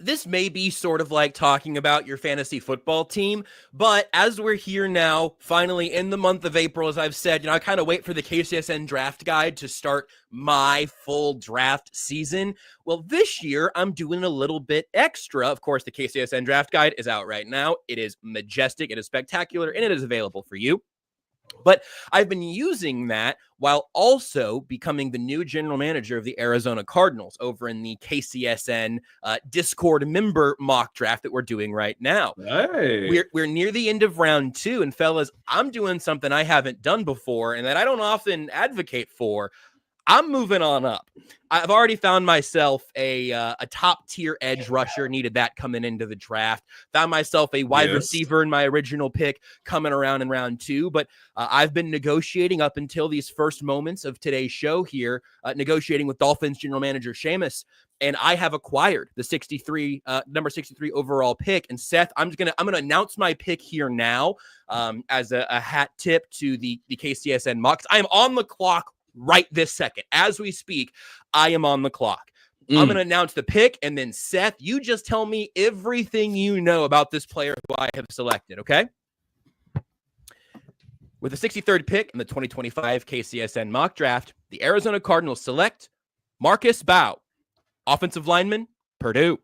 this may be sort of like talking about your fantasy football team, but as we're here now, finally in the month of April, as I've said, I kind of wait for the KCSN draft guide to start my full draft season. Well, this year I'm doing a little bit extra. Of course, the KCSN draft guide is out right now. It is majestic, it is spectacular, and it is available for you. But I've been using that while also becoming the new general manager of the Arizona Cardinals over in the KCSN Discord member mock draft that we're doing right now. Hey. We're near the end of round 2, and fellas, I'm doing something I haven't done before and that I don't often advocate for. I'm moving on up. I've already found myself a top tier edge rusher, needed that coming into the draft. Found myself a wide receiver in my original pick coming around in round 2. But I've been negotiating up until these first moments of today's show here, negotiating with Dolphins general manager Seamus. And I have acquired the number 63 overall pick. And Seth, I'm gonna announce my pick here now as a hat tip to the KCSN mocks. I am on the clock right this second. As we speak, I am on the clock. I'm going to announce the pick, and then Seth, you just tell me everything you know about this player who I have selected, okay? With the 63rd pick in the 2025 KCSN mock draft, the Arizona Cardinals select Marcus Bow, offensive lineman, Purdue.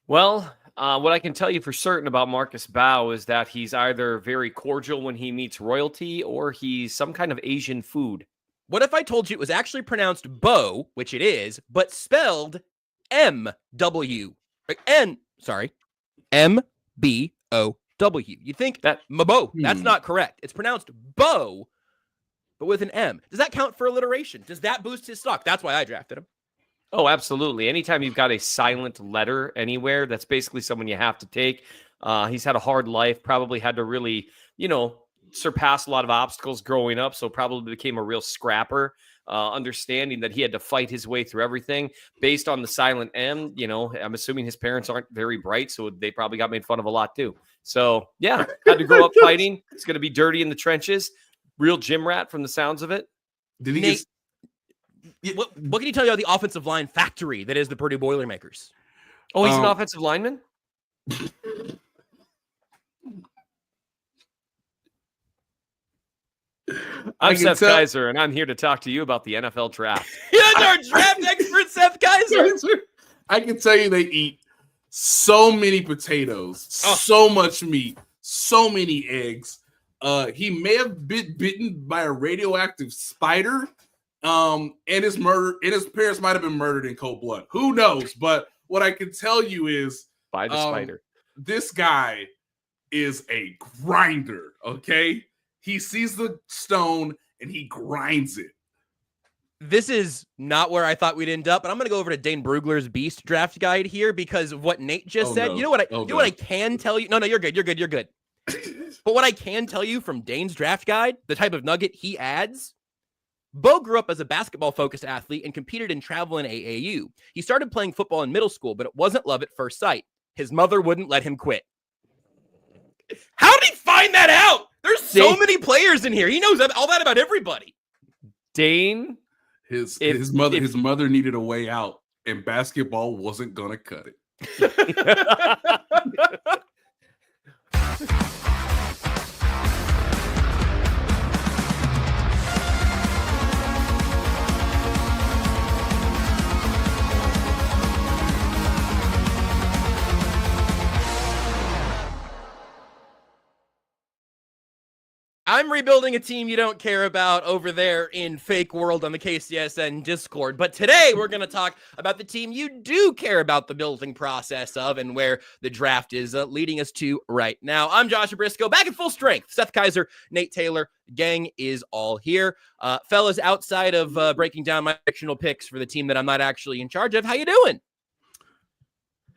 Well, what I can tell you for certain about Marcus Bow is that he's either very cordial when he meets royalty or he's some kind of Asian food. What if I told you it was actually pronounced Bo, which it is, but spelled M-W, M-B-O-W. You think that Mabo, that's not correct. It's pronounced Bo, but with an M. Does that count for alliteration? Does that boost his stock? That's why I drafted him. Oh, absolutely. Anytime you've got a silent letter anywhere, that's basically someone you have to take. He's had a hard life, probably had to really, surpass a lot of obstacles growing up, so probably became a real scrapper, understanding that he had to fight his way through everything based on the silent M. I'm assuming his parents aren't very bright, so they probably got made fun of a lot too. So, yeah, had to grow up fighting. It's going to be dirty in the trenches. Real gym rat from the sounds of it. Did he Nate, what can you tell you about the offensive line factory that is the Purdue Boilermakers? Oh, he's an offensive lineman? I'm Seth Keysor, and I'm here to talk to you about the NFL draft. Here's our draft expert, Seth Keysor. I can tell you they eat so many potatoes, so much meat, so many eggs. He may have been bitten by a radioactive spider, and his parents might have been murdered in cold blood. Who knows? But what I can tell you is by the spider. This guy is a grinder, okay? He sees the stone and he grinds it. This is not where I thought we'd end up, but I'm going to go over to Dane Brugler's Beast draft guide here because of what Nate just said. No. You know what I can tell you? No, you're good. But what I can tell you from Dane's draft guide, the type of nugget he adds, Bo grew up as a basketball-focused athlete and competed in travel in AAU. He started playing football in middle school, but it wasn't love at first sight. His mother wouldn't let him quit. How did he find that out? There's so many players in here. He knows all that about everybody. Dane, his mother needed a way out, and basketball wasn't gonna cut it. I'm rebuilding a team you don't care about over there in Fake World on the KCSN Discord. But today we're going to talk about the team you do care about the building process of and where the draft is leading us to right now. I'm Joshua Brisco, back in full strength. Seth Keysor, Nate Taylor, gang is all here. Fellas, outside of breaking down my fictional picks for the team that I'm not actually in charge of, how you doing?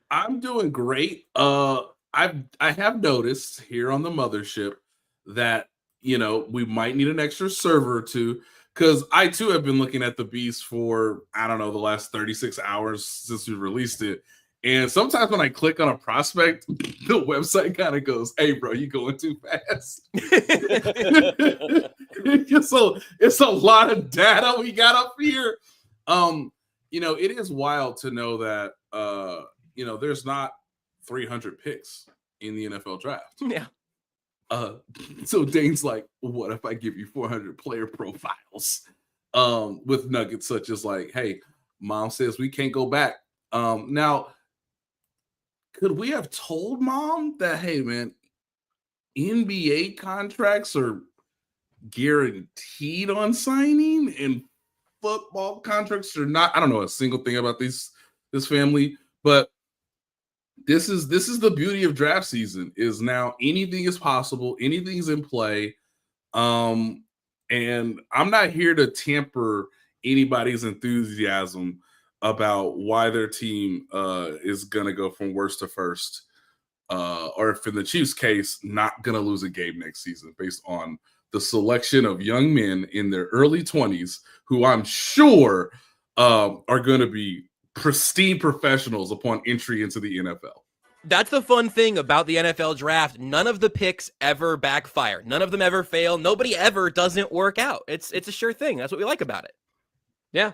I'm doing great. I have noticed here on the mothership that we might need an extra server or two because I too have been looking at the Beast for, I don't know, the last 36 hours since we released it. And sometimes when I click on a prospect, the website kind of goes, "Hey, bro, you going too fast." It's a lot of data we got up here. It is wild to know that there's not 300 picks in the NFL draft. Yeah. So Dane's like, what if I give you 400 player profiles with nuggets such as like, hey, mom says we can't go back. Now, could we have told mom that, hey, man, NBA contracts are guaranteed on signing and football contracts are not? I don't know a single thing about this family, but this is the beauty of draft season is now anything is possible, anything's in play. And I'm not here to tamper anybody's enthusiasm about why their team is gonna go from worst to first, or if in the Chiefs' case, not gonna lose a game next season based on the selection of young men in their early 20s who I'm sure are gonna be pristine professionals upon entry into the NFL. That's the fun thing about the NFL draft. None of the picks ever backfire. None of them ever fail. Nobody ever doesn't work out. It's a sure thing. That's what we like about it. Yeah.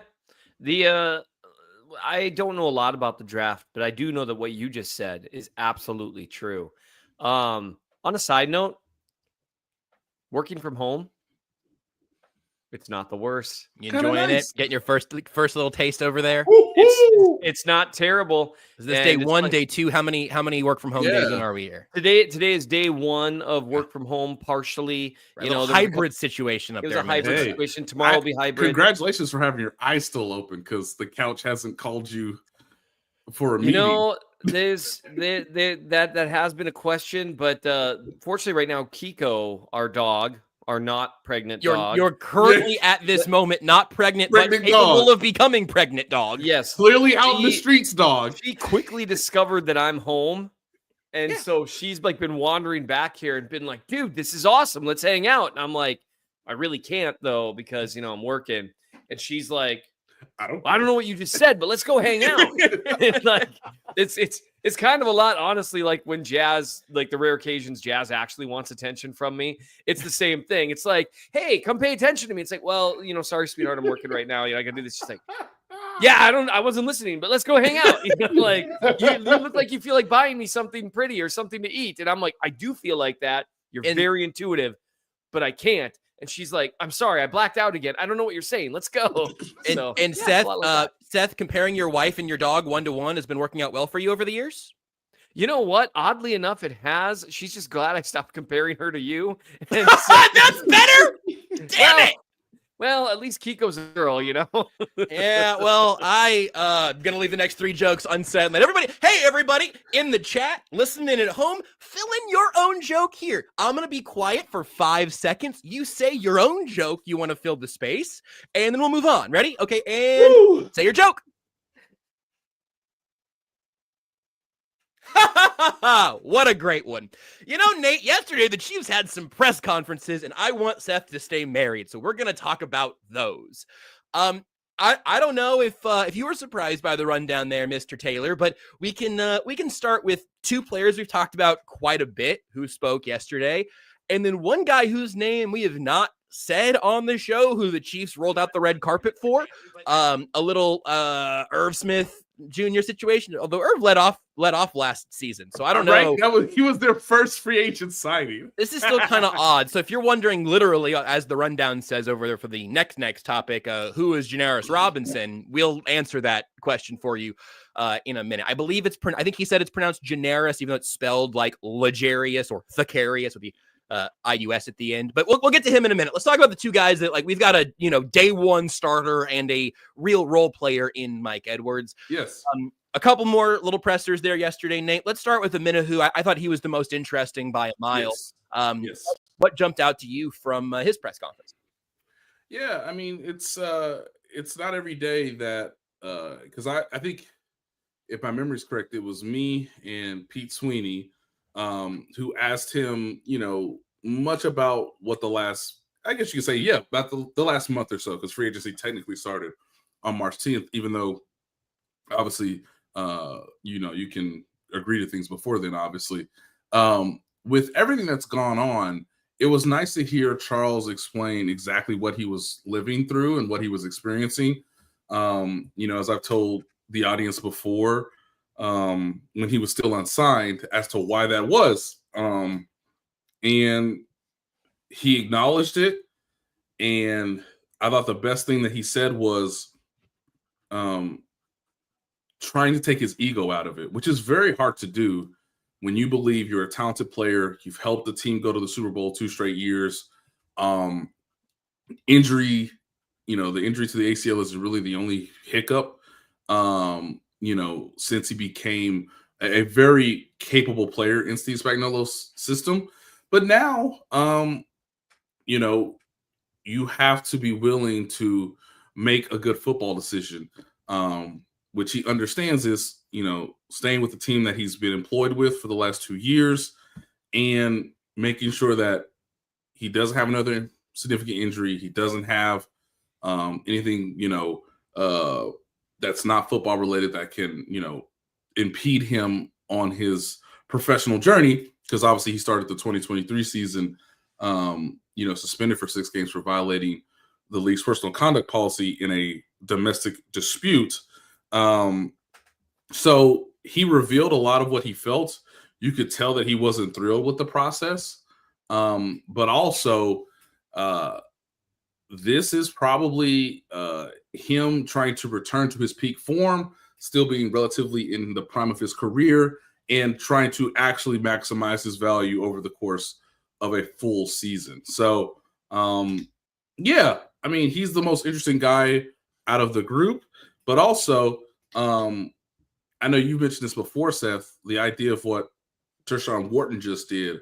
I don't know a lot about the draft, but I do know that what you just said is absolutely true. On a side note, working from home, it's not the worst. You enjoying it? Getting your first little taste over there? It's not terrible. Is this day one, day two? How many work from home days in are we here? Today is day one of work from home partially. Right, hybrid situation up there. It was a hybrid situation. Tomorrow will be hybrid. Congratulations for having your eyes still open because the couch hasn't called you for a meeting. That has been a question, but fortunately right now, Kiko, our dog, are not pregnant dog. You're currently at this moment not pregnant but capable of becoming pregnant dog. Yes. Clearly out in the streets, dog. She quickly discovered that I'm home. And so she's like been wandering back here and been like, dude, this is awesome. Let's hang out. And I'm like, I really can't though, because I'm working. And she's like, I don't know what you just said, but let's go hang out. And like it's kind of a lot, honestly, like when Jazz, like the rare occasions Jazz actually wants attention from me. It's the same thing. It's like, hey, come pay attention to me. It's like, well, sorry, sweetheart, I'm working right now. I gotta do this. She's like, yeah, I wasn't listening, but let's go hang out. Like you look like you feel like buying me something pretty or something to eat. And I'm like, I do feel like that. You're very intuitive, but I can't. And she's like, I'm sorry, I blacked out again. I don't know what you're saying. Let's go. Seth, comparing your wife and your dog 1-to-1 has been working out well for you over the years? You know what? Oddly enough, it has. She's just glad I stopped comparing her to you. And so, that's better? Damn it! Well, at least Kiko's a girl, Yeah, well, I'm going to leave the next 3 jokes unsaid. Let everybody in the chat, listening at home, fill in your own joke here. I'm going to be quiet for 5 seconds. You say your own joke you want to fill the space, and then we'll move on. Ready? Okay, and say your joke. What a great one. Nate, yesterday the Chiefs had some press conferences and I want Seth to stay married. So we're going to talk about those. I don't know if you were surprised by the rundown there, Mr. Taylor, but we can start with 2 players we've talked about quite a bit who spoke yesterday. And then one guy whose name we have not said on the show, who the Chiefs rolled out the red carpet for, a little Irv Smith Jr. situation, although Irv let off last season. So I don't know. He was their first free agent signing. This is still kind of odd. So if you're wondering literally, as the rundown says over there for the next topic, who is Janarius Robinson, we'll answer that question for you in a minute. I believe I think he said it's pronounced Janarius, even though it's spelled like Legarius or Thacarius with the IUS at the end, but we'll get to him in a minute. Let's talk about the 2 guys that we've got a day one starter and a real role player in Mike Edwards. Yes. A couple more little pressers there yesterday, Nate. Let's start with Omenihu. I thought he was the most interesting by a mile. Yes. What jumped out to you from his press conference? Yeah, I mean it's not every day that because I think if my memory is correct, it was me and Pete Sweeney who asked him, much about what the last, I guess you could say, about the last month or so, because free agency technically started on March 10th, even though obviously, you can agree to things before then, obviously. With everything that's gone on, it was nice to hear Charles explain exactly what he was living through and what he was experiencing. As I've told the audience before, when he was still unsigned as to why that was. And he acknowledged it. And I thought the best thing that he said was trying to take his ego out of it, which is very hard to do when you believe you're a talented player. You've helped the team go to the Super Bowl 2 straight years. Injury, the injury to the ACL is really the only hiccup, since he became a very capable player in Steve Spagnuolo's system. But now, you have to be willing to make a good football decision, which he understands is, staying with the team that he's been employed with for the last 2 years and making sure that he doesn't have another significant injury. He doesn't have anything, that's not football related that can, impede him on his professional journey. Because obviously he started the 2023 season, suspended for 6 games for violating the league's personal conduct policy in a domestic dispute. So he revealed a lot of what he felt. You could tell that he wasn't thrilled with the process. But also, this is probably him trying to return to his peak form, still being relatively in the prime of his career, and trying to actually maximize his value over the course of a full season. So, he's the most interesting guy out of the group. But also, I know you mentioned this before, Seth, the idea of what Tershawn Wharton just did,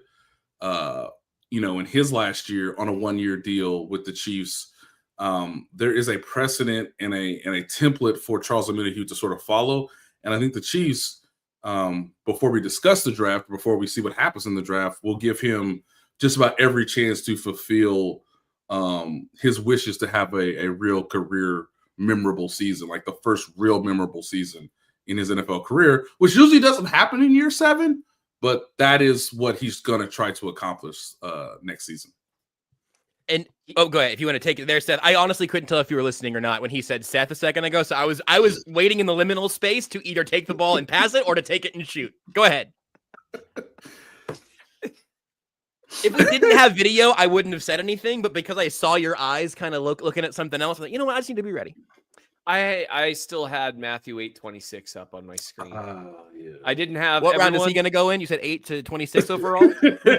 in his last year on a 1-year deal with the Chiefs. There is a precedent and a template for Charles Omenihu to sort of follow. And I think the Chiefs, before we discuss the draft, before we see what happens in the draft, will give him just about every chance to fulfill his wishes to have a real career memorable season, like the first real memorable season in his NFL career, which usually doesn't happen in year 7, but that is what he's going to try to accomplish next season. And go ahead if you want to take it there, Seth. I honestly couldn't tell if you were listening or not when he said Seth a second ago. So I was waiting in the liminal space to either take the ball and pass it or to take it and shoot. Go ahead. If we didn't have video, I wouldn't have said anything. But because I saw your eyes kind of looking at something else, I'm like, you know what? I just need to be ready. I still had Matthew 8:26 up on my screen. Yeah. I didn't have. What round is he going to go in? You said 8 to 26 overall.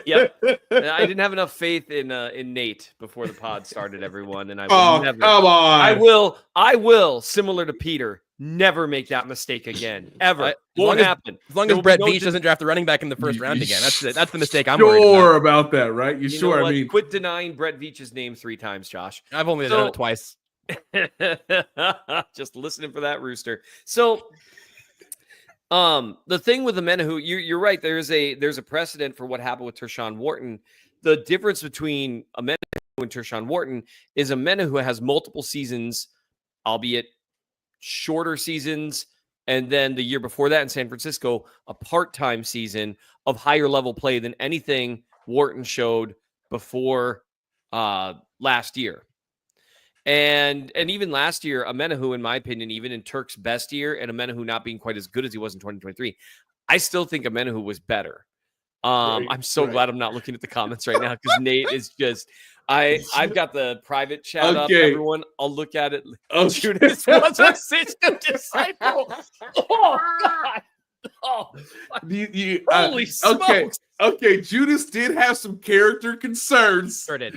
Yep. I didn't have enough faith in Nate before the pod started, everyone, and I will never. Come on! I will. Similar to Peter, never make that mistake again, ever. Won't happen. As long as Brett Veach doesn't draft the running back in the first round again. That's the mistake I'm worried worried about that, right? You sure? I mean, quit denying Brett Veach's name 3 times, Josh. I've only done it twice. Just listening for that rooster. So the thing with Omenihu, you're right. There's a precedent for what happened with Tershawn Wharton. The difference between Omenihu and Tershawn Wharton is Omenihu has multiple seasons, albeit shorter seasons, and then the year before that in San Francisco, a part-time season of higher level play than anything Wharton showed before last year. And even last year, Omenihu, in my opinion, even in Turk's best year, and Omenihu not being quite as good as he was in 2023, I still think Omenihu was better. I'm so glad I'm not looking at the comments right now because Nate is just. I've got the private chat up. Everyone, I'll look at it. Oh, Judas was a system disciple. Oh God. Oh, holy smokes. Okay. Judas did have some character concerns. Sure did.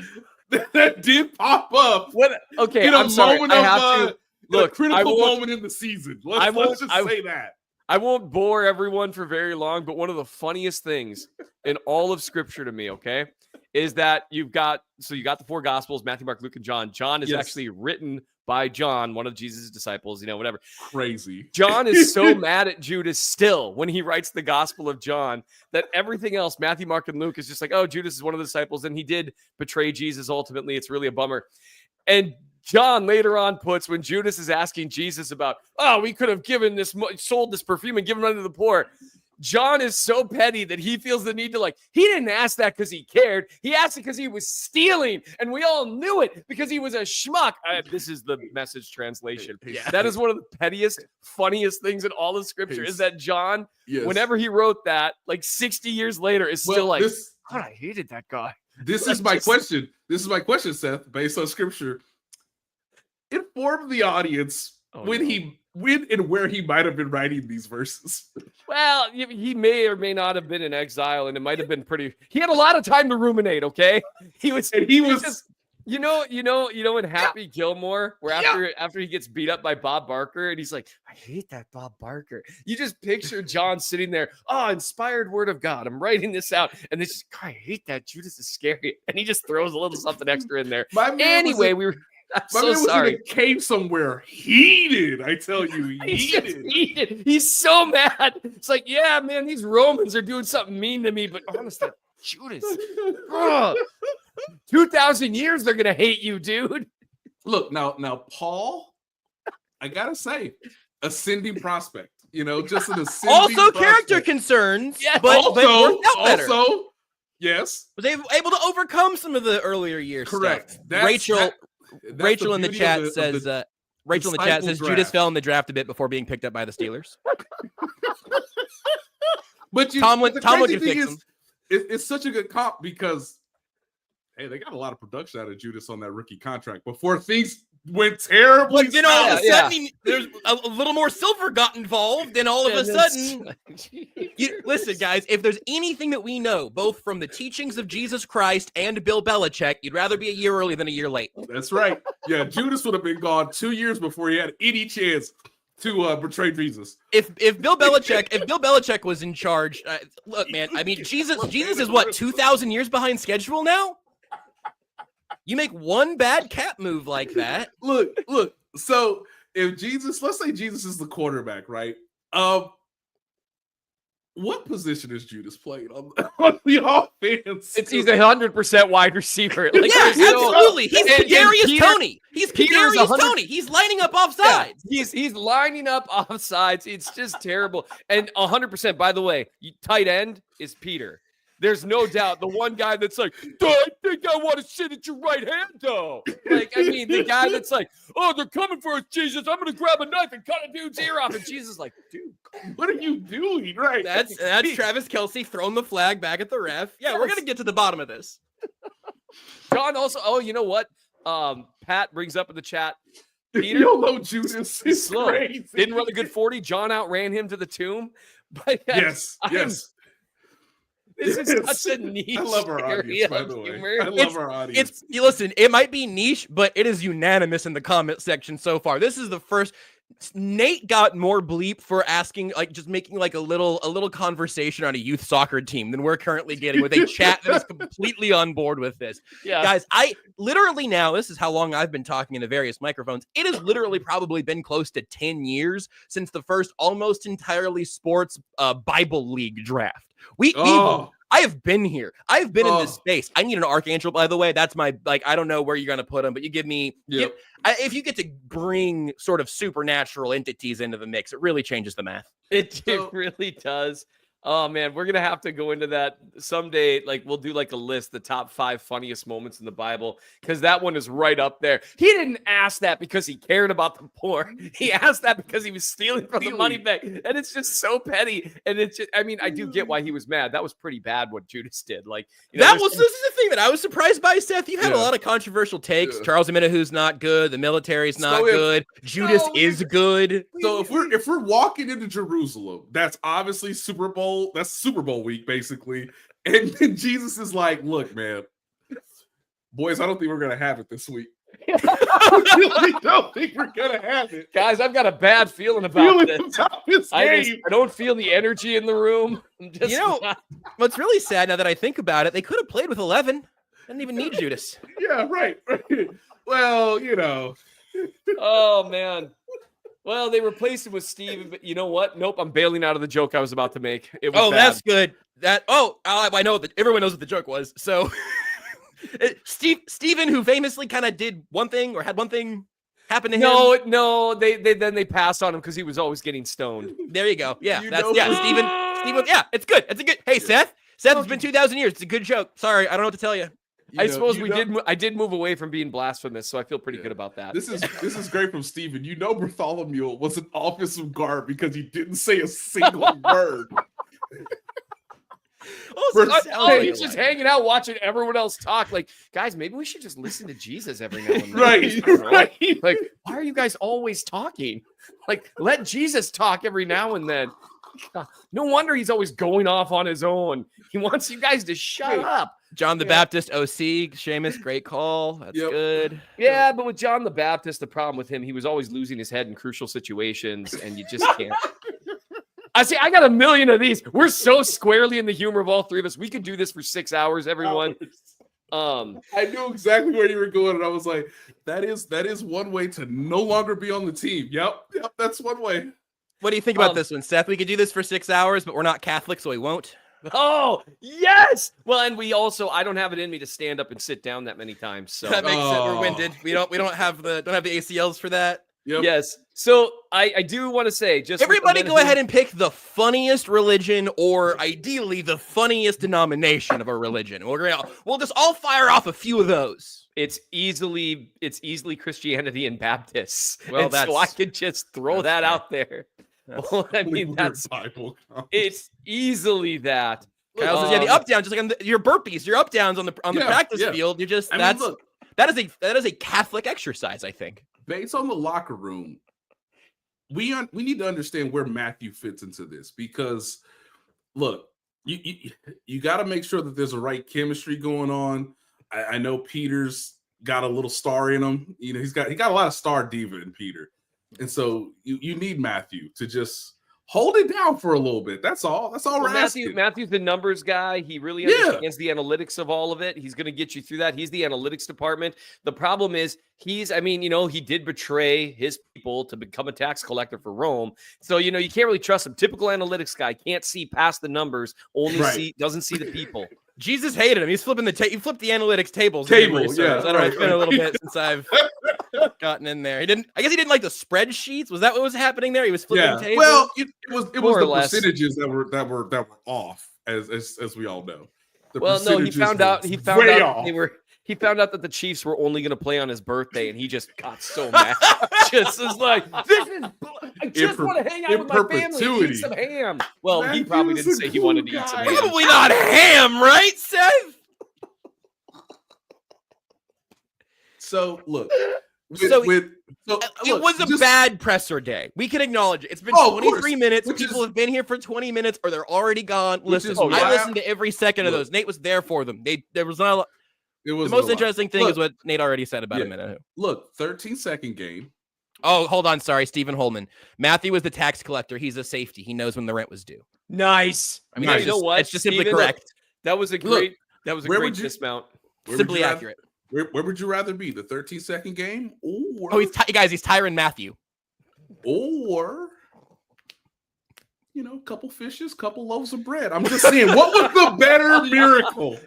That did pop up. Okay, I'm sorry. I have to look. Critical moment in the season. Let's just say that. I won't bore everyone for very long, but one of the funniest things in all of Scripture to me, okay, is that you got the 4 Gospels: Matthew, Mark, Luke, and John. John is actually written by John, one of Jesus' disciples. Whatever. Crazy. John is so mad at Judas still when he writes the Gospel of John that everything else, Matthew, Mark, and Luke, is just like, oh, Judas is one of the disciples, and he did betray Jesus ultimately. It's really a bummer. And John later on puts, when Judas is asking Jesus about, oh, we could have sold this perfume and given money to the poor. John is so petty that he feels the need to he didn't ask that because he cared. He asked it because he was stealing, and we all knew it because he was a schmuck. This is the Message translation. Yeah. That is one of the pettiest, funniest things in all of Scripture is that John, whenever he wrote that, 60 years later, is still God, I hated that guy. This is my question. This is my question, Seth, based on Scripture. Inform the audience when and where he might have been writing these verses. Well, he may or may not have been in exile, and it might have been he had a lot of time to ruminate. Okay, he was just, you know, in Happy Gilmore, where after he gets beat up by Bob Barker, and he's like, I hate that Bob Barker. You just picture John sitting there, inspired word of God, I'm writing this out, and this, I hate that Judas Iscariot, and he just throws a little something extra in there. Anyway, I'm so sorry. In a cave somewhere, heated. I tell you, heated. He's so mad. It's like, yeah, man, these Romans are doing something mean to me, but honestly, Judas, 2,000 years they're gonna hate you, dude. Look, now, Paul, I gotta say, ascending prospect. Just an ascending. Also, prospect. character concerns. Yeah, but worked out better. Yes, was able to overcome some of the earlier years. Correct. Rachel in the chat says Judas fell in the draft a bit before being picked up by the Steelers. But Tomlin can fix him. It's such a good comp because they got a lot of production out of Judas on that rookie contract before things went terribly. But then all of a sudden, there's a little more silver got involved, and all of a sudden, listen, guys, if there's anything that we know, both from the teachings of Jesus Christ and Bill Belichick, you'd rather be a year early than a year late. That's right. Yeah, Judas would have been gone 2 years before he had any chance to betray Jesus. If Bill Belichick was in charge, look, man, I mean, Jesus is what, 2,000 years behind schedule now? You make one bad cap move like that. Look. So if let's say Jesus is the quarterback, right? What position is Judas playing on the offense? He's 100% wide receiver. Absolutely. He's Kadarius Toney. He's Kadarius Toney. He's lining up offsides. Yeah, he's lining up offsides. It's just terrible. And 100%, by the way, tight end is Peter. There's no doubt the one guy that's like, I think I want to sit at your right hand, though. The guy that's like, they're coming for us, Jesus. I'm going to grab a knife and cut a dude's ear off. And Jesus is like, dude, what are you doing? Right. That's Travis Kelce throwing the flag back at the ref. Yeah, we're going to get to the bottom of this. John also, you know what? Pat brings up in the chat. Peter, YOLO Judas is slow. Crazy. Didn't run a good 40. John outran him to the tomb. But yes. This is such a niche. I love our audience, by the way. I love our audience. Listen, it might be niche, but it is unanimous in the comment section so far. This is the first. Nate got more bleep for asking, just making a little conversation on a youth soccer team than we're currently getting with a chat that is completely on board with this. Yeah. Guys, I literally now, this is how long I've been talking into various microphones. It has literally probably been close to 10 years since the first almost entirely sports Bible League draft. I have been here. I've been in this space. I need an archangel, by the way. That's my, I don't know where you're going to put him, but you give me, if you get to bring sort of supernatural entities into the mix, it really changes the math. It really does. Oh, man, we're going to have to go into that someday. We'll do a list, the top 5 funniest moments in the Bible, because that one is right up there. He didn't ask that because he cared about the poor. He asked that because he was stealing from the money bank. And it's just so petty. And it's just, I do get why he was mad. That was pretty bad what Judas did. This is the thing that I was surprised by, Seth. You had a lot of controversial takes. Yeah. Charles Omenihu's not good. The military's not good. Judas is good. So if we're walking into Jerusalem, that's obviously Super Bowl. That's Super Bowl week, basically. And then Jesus is like, look, man, boys, I don't think we're going to have it this week. I really don't think we're going to have it. Guys, I've got a bad feeling about this. I don't feel the energy in the room. What's really sad now that I think about it, they could have played with 11. Didn't even need Judas. Yeah, right. Well, Oh, man. Well, they replaced him with Steve, but you know what? Nope, I'm bailing out of the joke I was about to make. It was bad. That's good. I know that everyone knows what the joke was. So, Steven, who famously kind of did one thing or had one thing happen to him. No, they passed on him because he was always getting stoned. There you go. Yeah, Yeah, it's good. It's a good. Hey, Seth. Seth, it's been 2,000 years. It's a good joke. Sorry, I don't know what to tell you. I suppose I did move away from being blasphemous, so I feel pretty good about that. This is great from Steven. Bartholomew was an offensive guard because he didn't say a single word. He's just hanging out watching everyone else talk. Like, guys, maybe we should just listen to Jesus every now and then. Right. Like, why are you guys always talking? Like, let Jesus talk every now and then. No wonder he's always going off on his own. He wants you guys to shut up. John the Baptist, OC, Seamus, great call. That's good. Yeah, but with John the Baptist, the problem with him, he was always losing his head in crucial situations, and you just can't. I got a million of these. We're so squarely in the humor of all three of us. We could do this for 6 hours, everyone. I knew exactly where you were going, and I was like, that is one way to no longer be on the team. Yep, that's one way. What do you think about this one, Seth? We could do this for 6 hours, but we're not Catholic, so we won't. Oh, yes! Well, and I don't have it in me to stand up and sit down that many times. So that makes it. We're winded. We don't have the ACLs for that. Yep. Yes. So I do want to say, just everybody go ahead and pick the funniest religion, or ideally the funniest denomination of a religion. We'll just all fire off a few of those. It's easily Christianity and Baptists. Well, so I could just throw that out there. Well, I mean, it's easily that. Kyle says, the up down, just like your burpees, your up downs on the practice field. You just that is a Catholic exercise, I think. Based on the locker room, we need to understand where Matthew fits into this, because look, you got to make sure that there's a right chemistry going on. I know Peter's got a little star in him. He's got a lot of star diva in Peter. And so you need Matthew to just hold it down for a little bit. That's all. That's all we're asking. Matthew's the numbers guy. He really understands the analytics of all of it. He's going to get you through that. He's the analytics department. The problem is he did betray his people to become a tax collector for Rome. So, you can't really trust him. Typical analytics guy, can't see past the numbers, doesn't see the people. Jesus hated him. He's flipping he flipped the analytics tables. Yeah, I don't know. It's been a little bit since I've gotten in there. I guess he didn't like the spreadsheets. Was that what was happening there? He was flipping tables. Well, it was the percentages that were off, as we all know. He found out that the Chiefs were only going to play on his birthday, and he just got so mad. Just was like, I just want to hang out with my family and eat some ham. Well, he probably didn't say he wanted to eat some ham. Probably not ham, right, Seth? So look. It was a bad presser day. We can acknowledge it. It's been 23 minutes. People have been here for 20 minutes, or they're already gone. Listen, I listened to every second of those. Nate was there for them. There was not a lot. The most interesting thing is what Nate already said about a minute ago. Look, 13-second game. Oh, hold on. Sorry, Stephen Holman. Matthew was the tax collector. He's a safety. He knows when the rent was due. Nice. I mean, it's just simply correct. That was a great dismount. Simply accurate. Where would you rather be? The 13-second game? Or he's Tyrann Matthew. Or a couple fishes, couple loaves of bread. I'm just saying, what was the better miracle?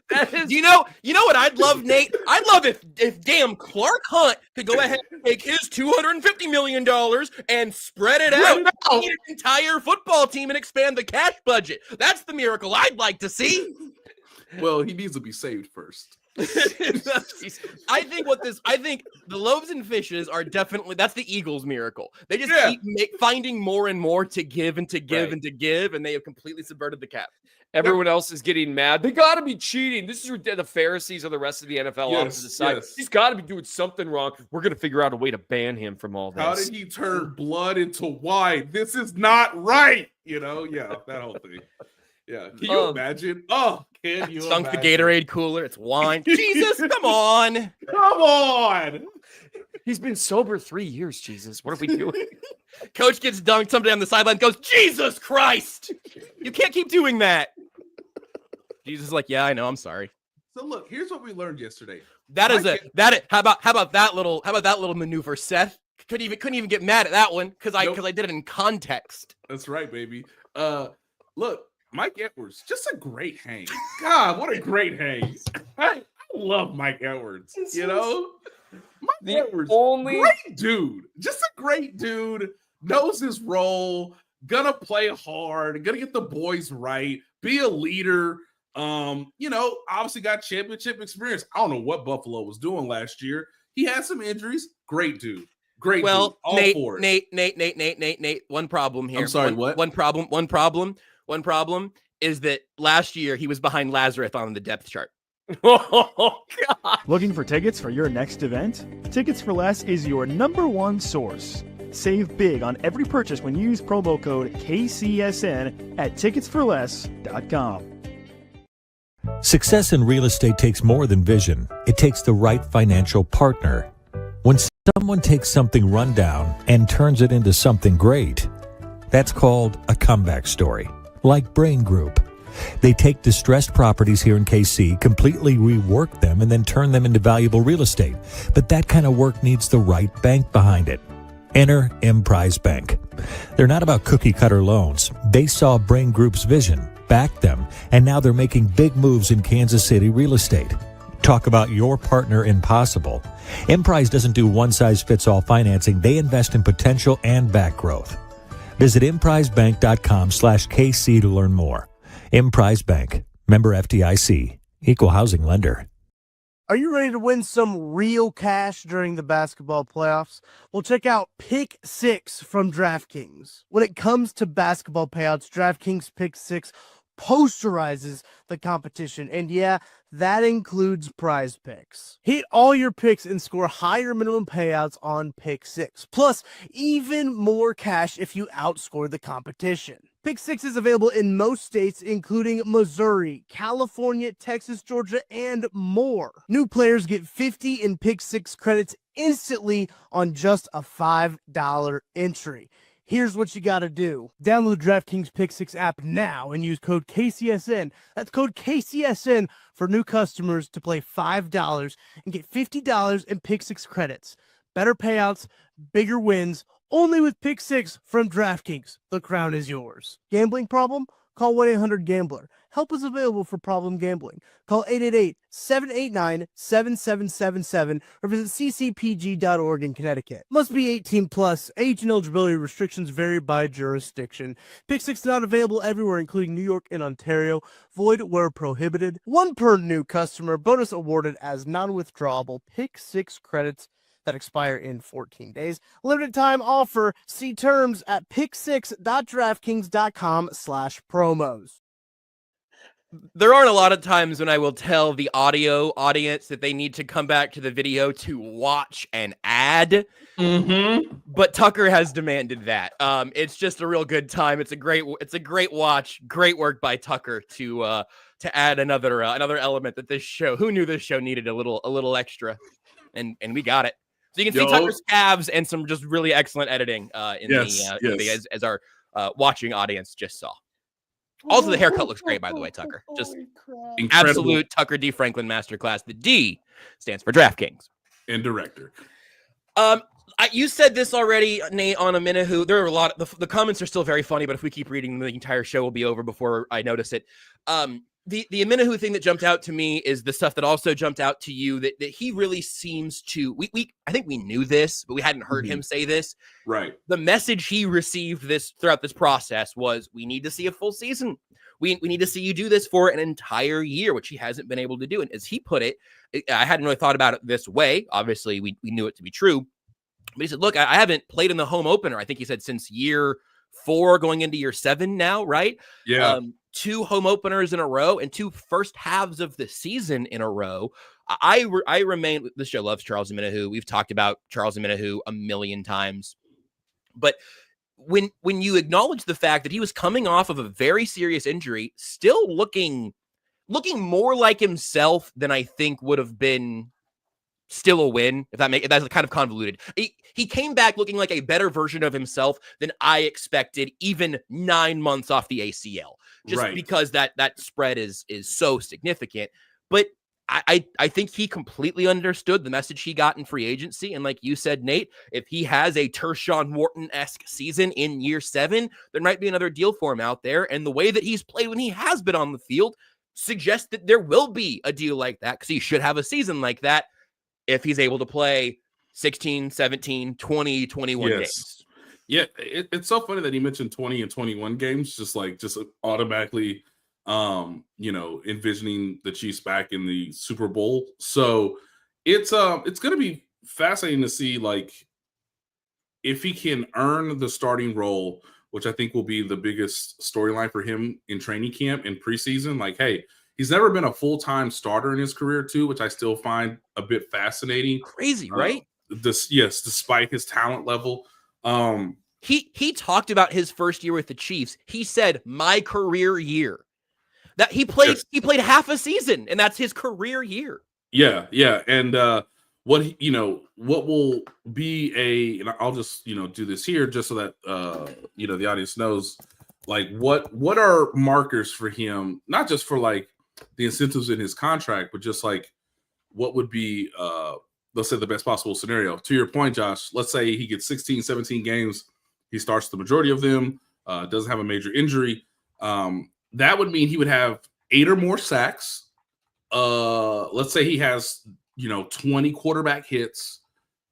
You know what I'd love, Nate? I'd love if damn Clark Hunt could go ahead and take his $250 million and spread it out an entire football team and expand the cash budget. That's the miracle I'd like to see. Well, he needs to be saved first. I think the loaves and fishes are definitely, that's the Eagles' miracle. They just keep finding more and more to give and to give and to give, and they have completely subverted the cap. Everyone else is getting mad. They got to be cheating. This is the Pharisees or the rest of the NFL off to the side. Yes. He's got to be doing something wrong. We're going to figure out a way to ban him from all this. How did he turn blood into wine? This is not right. That whole thing. Yeah. Can you imagine? Oh, can you Sunk imagine? The Gatorade cooler. It's wine. Jesus, come on. Come on. He's been sober 3 years, Jesus. What are we doing? Coach gets dunked. Somebody on the sideline goes, Jesus Christ. You can't keep doing that. Jesus is like, yeah, I know. I'm sorry. So look, here's what we learned yesterday. How about that little maneuver, Seth? Couldn't even get mad at that one because I did it in context. That's right, baby. Look, Mike Edwards, just a great hang. God, what a great hang. I love Mike Edwards. Mike Edwards, great dude. Just a great dude. Knows his role. gonna play hard, gonna get the boys right, be a leader. Obviously got championship experience. I don't know what Buffalo was doing last year. He had some injuries. Great dude. Great dude. All Nate, for it. Nate. One problem here. I'm sorry, what? One problem is that last year he was behind Lazarus on the depth chart. Oh, God. Looking for tickets for your next event? Tickets for Less is your #1 source. Save big on every purchase when you use promo code KCSN at ticketsforless.com. Success in real estate takes more than vision. It takes the right financial partner. When someone takes something rundown and turns it into something great, that's called a comeback story, like Brain Group. They take distressed properties here in KC, completely rework them, and then turn them into valuable real estate. But that kind of work needs the right bank behind it. Enter Emprise Bank. They're not about cookie-cutter loans. They saw Brain Group's vision, backed them, and now they're making big moves in Kansas City real estate. Talk about your partner in possible. Emprise doesn't do one-size-fits-all financing. They invest in potential and back growth. Visit emprisebank.com/KC to learn more. Emprise Bank, member FDIC, equal housing lender. Are you ready to win some real cash during the basketball playoffs? Well, check out Pick 6 from DraftKings. When it comes to basketball payouts, DraftKings Pick 6 posterizes the competition. And yeah, that includes prize picks. Hit all your picks and score higher minimum payouts on Pick 6. Plus, even more cash if you outscore the competition. Pick 6 is available in most states, including Missouri, California, Texas, Georgia, and more. New players get 50 in Pick 6 credits instantly on just a $5 entry. Here's what you got to do. Download DraftKings Pick 6 app now and use code KCSN. That's code KCSN for new customers to play $5 and get $50 in Pick 6 credits. Better payouts, bigger wins, only with Pick 6 from DraftKings. The crown is yours. Gambling problem? Call 1-800-GAMBLER. Help is available for problem gambling. Call 888-789-7777 or visit ccpg.org in Connecticut. Must be 18 plus. Age and eligibility restrictions vary by jurisdiction. Pick 6 not available everywhere, including New York and Ontario. Void where prohibited. One per new customer. Bonus awarded as non-withdrawable Pick 6 credits that expire in 14 days. Limited time offer. See terms at pick6.draftkings.com/promos. There aren't a lot of times when I will tell the audio audience that they need to come back to the video to watch an ad. But Tucker has demanded that. It's just a real good time. It's a great watch. Great work by Tucker to add another element that this show. Who knew this show needed a little extra, and we got it. So you can see Tucker's calves and some just really excellent editing as our watching audience just saw. Also, the haircut looks great, by the way, Tucker. Just Incredible. Absolute Tucker D. Franklin masterclass. The D stands for DraftKings. And director. You said this already, Nate, on Omenihu. There are a lot. The comments are still very funny, but if we keep reading, the entire show will be over before I notice it. The Omenihu thing that jumped out to me is the stuff that also jumped out to you that he really seems to. I think we knew this, but we hadn't heard him say this. Right. The message he received throughout this process was, we need to see a full season. We need to see you do this for an entire year, which he hasn't been able to do. And as he put it, I hadn't really thought about it this way. Obviously, we knew it to be true. But he said, look, I haven't played in the home opener. I think he said since year 4 going into year 7 now, right? Yeah. 2 home openers in a row and 2 first halves of the season in a row. I remain, this show loves Charles Omenihu. We've talked about Charles Omenihu a million times. But when you acknowledge the fact that he was coming off of a very serious injury, still looking more like himself than I think would have been still a win, if that's kind of convoluted. He came back looking like a better version of himself than I expected, even 9 months off the ACL, just because that spread is so significant. But I think he completely understood the message he got in free agency. And like you said, Nate, if he has a Tershawn Wharton-esque season in year 7, there might be another deal for him out there. And the way that he's played when he has been on the field suggests that there will be a deal like that, because he should have a season like that if he's able to play 16, 17, 20, 21 games. Yeah, it's so funny that he mentioned 20 and 21 games, just automatically, envisioning the Chiefs back in the Super Bowl. So it's going to be fascinating to see like if he can earn the starting role, which I think will be the biggest storyline for him in training camp and preseason. Like, hey, he's never been a full-time starter in his career too, which I still find a bit fascinating. Crazy, right? Despite his talent level. He talked about his first year with the Chiefs. He said, "My career year." That he played half a season, and that's his career year. Yeah. And what will be and I'll just do this here just so that the audience knows like what are markers for him, not just for like the incentives in his contract, but just like what would be let's say the best possible scenario. To your point, Josh, let's say he gets 16, 17 games, he starts the majority of them, doesn't have a major injury. That would mean he would have 8 or more sacks. Let's say he has 20 quarterback hits.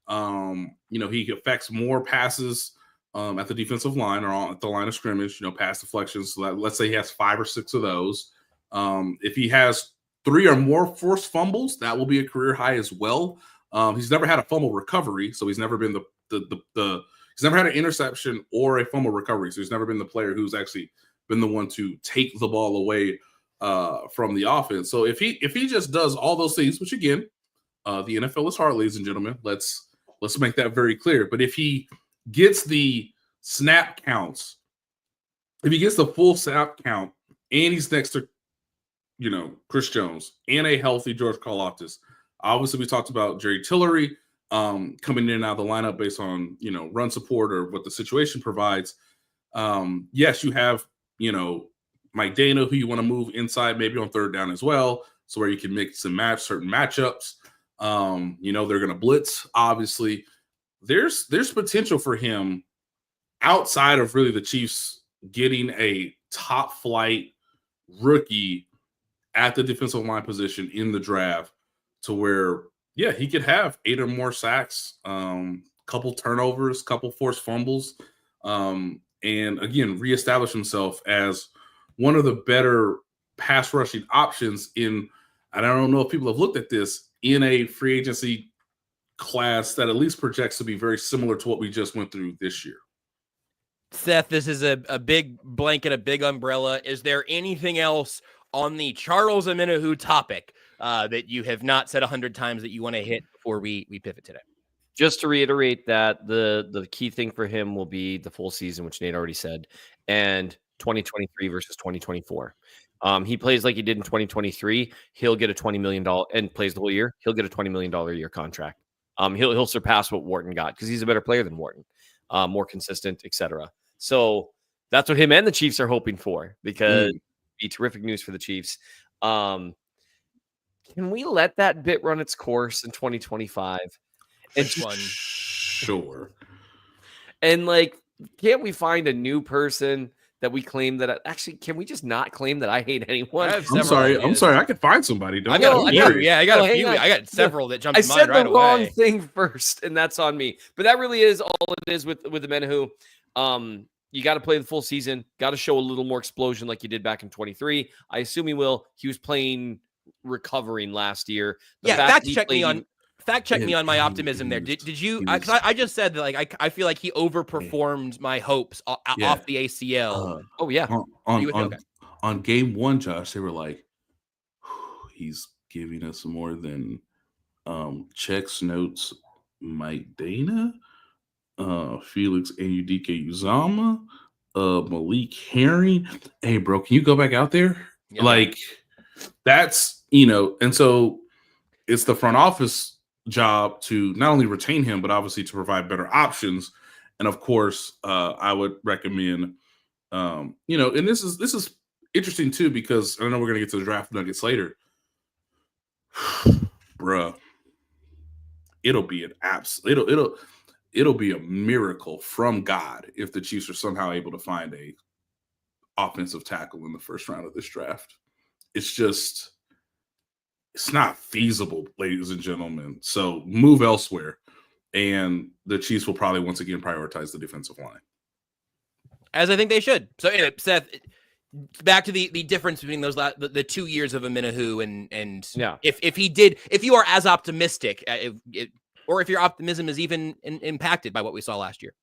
He affects more passes at the defensive line or at the line of scrimmage, pass deflections. So let's say he has 5 or 6 of those. If he has 3 or more forced fumbles, that will be a career high as well. He's never had a fumble recovery, so he's never been he's never had an interception or a fumble recovery. So he's never been the player who's actually been the one to take the ball away from the offense. So if he just does all those things, which again, the NFL is hard, ladies and gentlemen. Let's make that very clear. But if he gets the snap counts, if he gets the full snap count, and he's next to Chris Jones and a healthy George Karlaftis. Obviously, we talked about Jerry Tillery coming in and out of the lineup based on run support or what the situation provides. Yes, you have Mike Dana, who you want to move inside, maybe on third down as well, so where you can mix and match certain matchups. They're going to blitz. Obviously, there's potential for him outside of really the Chiefs getting a top flight rookie at the defensive line position in the draft, to where he could have 8 or more sacks, couple turnovers, couple forced fumbles, and again reestablish himself as one of the better pass rushing options and I don't know if people have looked at this in a free agency class that at least projects to be very similar to what we just went through this year. Seth, this is a big blanket, a big umbrella. Is there anything else on the Charles Omenihu topic that you have not said 100 times that you want to hit before we pivot today? Just to reiterate that the key thing for him will be the full season, which Nate already said, and 2023 versus 2024. He plays like he did in 2023. He'll get a $20 million and plays the whole year. He'll get a $20 million a year contract. He'll surpass what Wharton got because he's a better player than Wharton, more consistent, etc. So that's what him and the Chiefs are hoping for, because it'd be terrific news for the Chiefs. Can we let that bit run its course in 2025? Which one? Sure. And like, can't we find a new person that we claim that actually, can we just not claim that I hate anyone? I'm sorry. I could find somebody. I got a few. I got several that jumped to mind right away. I said the wrong thing first, and that's on me. But that really is all it is with Omenihu. You got to play the full season. Got to show a little more explosion like you did back in 23. I assume he will. He was playing recovering last year. Fact check me on my optimism there. Did you? Because I just said that, like, I feel like he overperformed my hopes off the ACL. On game 1, Josh, they were like, he's giving us more than checks, notes, Mike Dana, Felix Anudike Uzama, Malik Herring. Hey, bro, can you go back out there? Yeah. Like, that's and so it's the front office job to not only retain him, but obviously to provide better options. And of course, I would recommend, and this is interesting too, because I know we're gonna get to the draft nuggets later. Bruh, it'll be an it'll be a miracle from God if the Chiefs are somehow able to find a offensive tackle in the first round of this draft. It's not feasible, ladies and gentlemen. So move elsewhere. and the Chiefs will probably once again prioritize the defensive line. As I think they should. So anyway, Seth, back to the difference between those the 2 years of Omenihu and if you are as optimistic, or if your optimism is even impacted by what we saw last year.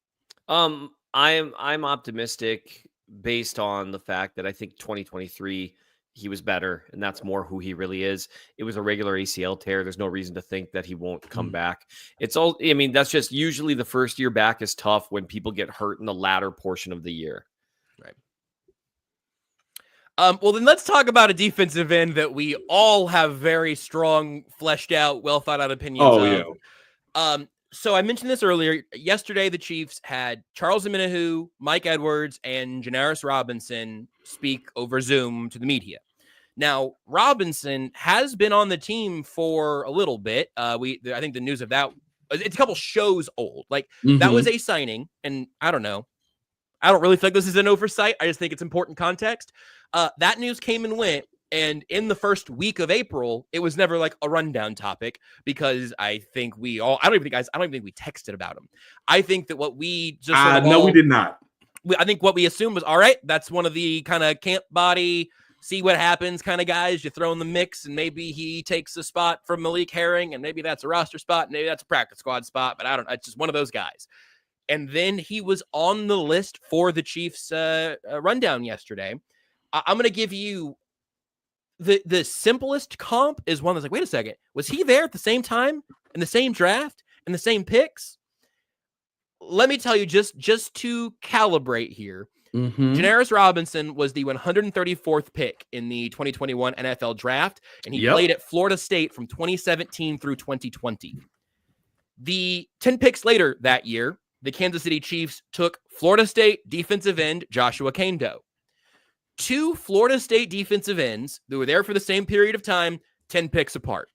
I'm optimistic based on the fact that I think 2023 he was better, and that's more who he really is. It was a regular ACL tear. There's no reason to think that he won't come back. That's just usually the first year back is tough when people get hurt in the latter portion of the year. Right. Well, then let's talk about a defensive end that we all have very strong, fleshed out, well thought out opinions of. Yeah. So I mentioned this earlier. Yesterday, the Chiefs had Charles Omenihu, Mike Edwards, and Janarius Robinson speak over Zoom to the media. Now, Robinson has been on the team for a little bit. I think the news of that, it's a couple shows old. Like, that was a signing, and I don't know. I don't really think this is an oversight. I just think it's important context. That news came and went. And in the first week of April, it was never like a rundown topic because I don't even think we texted about him. I think that what we just we did not. I think what we assumed was, all right, that's one of the kind of camp body, see what happens kind of guys you throw in the mix, and maybe he takes a spot from Malik Herring, and maybe that's a roster spot, maybe that's a practice squad spot, but I don't know. It's just one of those guys. And then he was on the list for the Chiefs rundown yesterday. I'm going to give you the simplest comp is one that's like, wait a second, was he there at the same time in the same draft and the same picks? Let me tell you, just to calibrate here, Janarius Robinson was the 134th pick in the 2021 NFL draft, and he played at Florida State from 2017 through 2020. The 10 picks later that year, the Kansas City Chiefs took Florida State defensive end Joshua Brisco. 2 Florida State defensive ends that were there for the same period of time, 10 picks apart.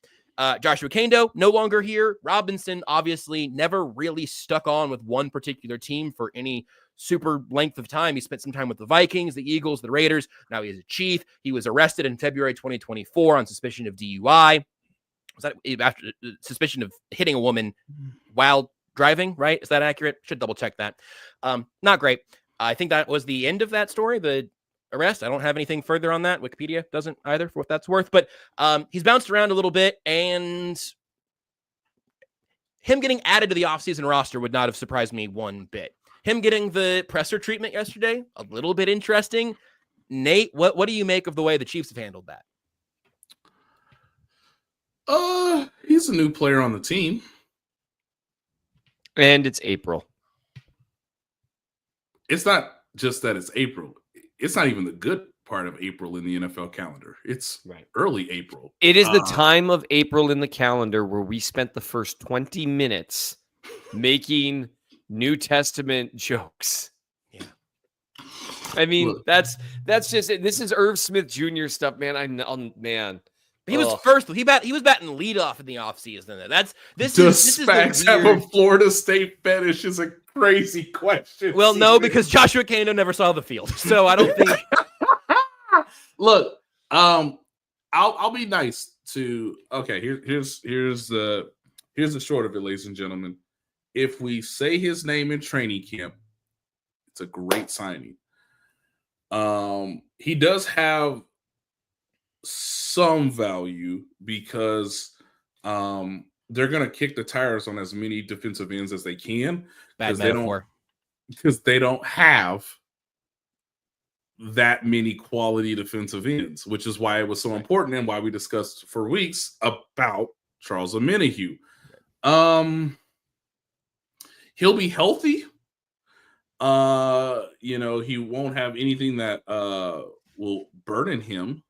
Joshua Brisco, no longer here. Robinson, obviously, never really stuck on with one particular team for any super length of time. He spent some time with the Vikings, the Eagles, the Raiders. Now he is a Chief. He was arrested in February 2024 on suspicion of DUI. Was that after suspicion of hitting a woman while driving, right? Is that accurate? Should double check that. Not great. I think that was the end of that story. The arrest. I don't have anything further on that. Wikipedia doesn't either, for what that's worth. But he's bounced around a little bit, and him getting added to the offseason roster would not have surprised me one bit. Him getting the presser treatment yesterday, a little bit interesting. Nate, what do you make of the way the Chiefs have handled that? He's a new player on the team. And it's April. It's not just that it's April. It's not even the good part of April in the NFL calendar. It's early April. It is the time of April in the calendar where we spent the first 20 minutes making New Testament jokes. Yeah. I mean, look, that's just it. This is Irv Smith Jr. stuff, man. Man. He was first. He was batting leadoff in the offseason. This is Spags have a Florida State fetish is a crazy question. Well, no, because Joshua Brisco never saw the field, so I don't think. Look, I'll be nice to. Okay, here's the short of it, ladies and gentlemen. If we say his name in training camp, it's a great signing. He does have some value because they're going to kick the tires on as many defensive ends as they can because they don't have that many quality defensive ends, which is why it was so important and why we discussed for weeks about Charles Omenihu. He'll be healthy. He won't have anything that will burden him.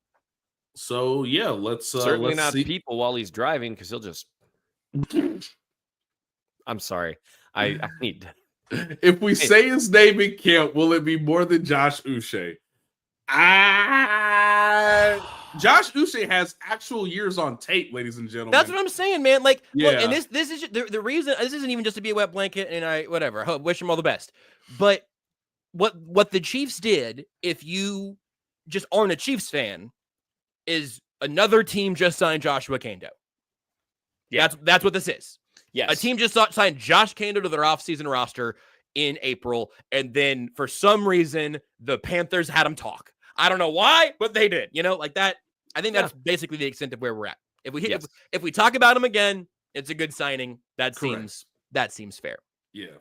So yeah, let's certainly let's not see. People while he's driving because he'll just. I'm sorry, I need. If we say his name in camp, will it be more than Josh Uche? Josh Uche has actual years on tape, ladies and gentlemen. That's what I'm saying, man. Like, look, and this is the reason. This isn't even just to be a wet blanket, and I wish him all the best. But what the Chiefs did, if you just aren't a Chiefs fan, is another team just signed Joshua Brisco. Yeah, that's what this is. Yes. A team just signed Josh Kando to their offseason roster in April, and then for some reason, the Panthers had him talk. I don't know why, but they did. Like that. I think that's basically the extent of where we're at. If we talk about him again, it's a good signing. That seems fair. Yeah.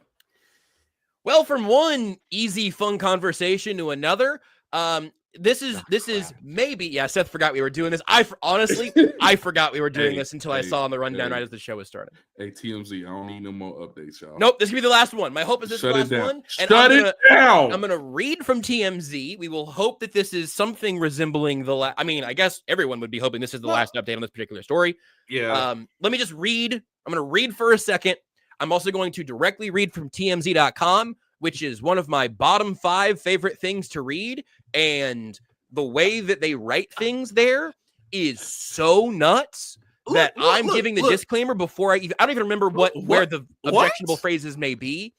Well, from one easy, fun conversation to another, this is maybe, Seth forgot we were doing this. Honestly, I forgot we were doing this until I saw on the rundown right as the show was starting. Hey, TMZ, I don't need no more updates, y'all. Nope, this could be the last one. My hope is this is the last one. And Shut it down. I'm going to read from TMZ. We will hope that this is something resembling the last. I mean, I guess everyone would be hoping this is the last update on this particular story. Yeah. Let me just read. I'm going to read for a second. I'm also going to directly read from TMZ.com, which is one of my bottom 5 favorite things to read. And the way that they write things there is so nuts that I'm giving the disclaimer before I don't even remember where the objectionable phrases may be.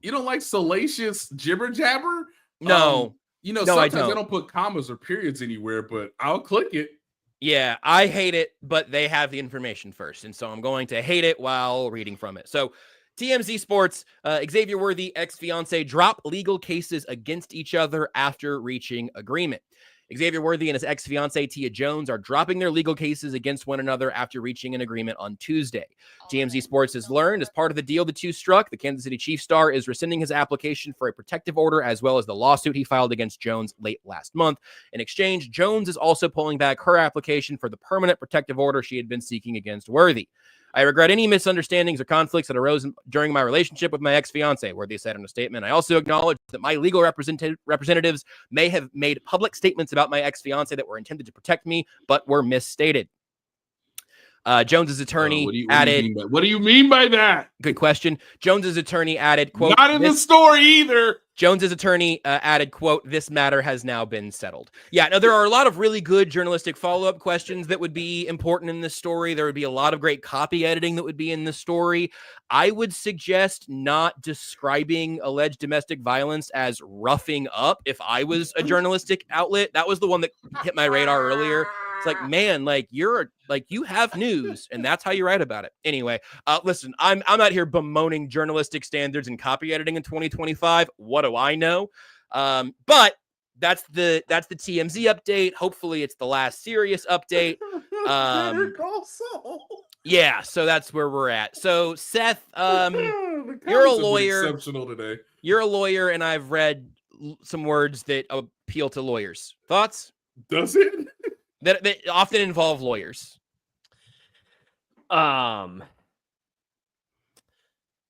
You don't like salacious jibber jabber? No. Sometimes they don't put commas or periods anywhere, but I'll click it. Yeah, I hate it, but they have the information first. And so I'm going to hate it while reading from it. So TMZ Sports, Xavier Worthy, ex-fiance, drop legal cases against each other after reaching agreement. Xavier Worthy and his ex-fiancée Tia Jones are dropping their legal cases against one another after reaching an agreement on Tuesday. TMZ Sports has learned, as part of the deal the two struck, the Kansas City Chiefs star is rescinding his application for a protective order as well as the lawsuit he filed against Jones late last month. In exchange, Jones is also pulling back her application for the permanent protective order she had been seeking against Worthy. I regret any misunderstandings or conflicts that arose during my relationship with my ex-fiancée, Worthy said in a statement. I also acknowledge that my legal representatives may have made public statements about my ex-fiancée that were intended to protect me, but were misstated. Jones's attorney added... What do you mean by that? Good question. Jones's attorney added, quote... Not in the story either! Jones's attorney added, quote, this matter has now been settled. Yeah, now there are a lot of really good journalistic follow-up questions that would be important in this story. There would be a lot of great copy editing that would be in the story. I would suggest not describing alleged domestic violence as roughing up if I was a journalistic outlet. That was the one that hit my radar earlier. It's like, man, you have news and that's how you write about it. Anyway, listen, I'm out here bemoaning journalistic standards and copy editing in 2025. What do I know? But that's the TMZ update. Hopefully it's the last serious update. Yeah, so that's where we're at. So Seth, you're a lawyer. Exceptional today. You're a lawyer, and I've read some words that appeal to lawyers. Thoughts? Does it? That often involve lawyers. I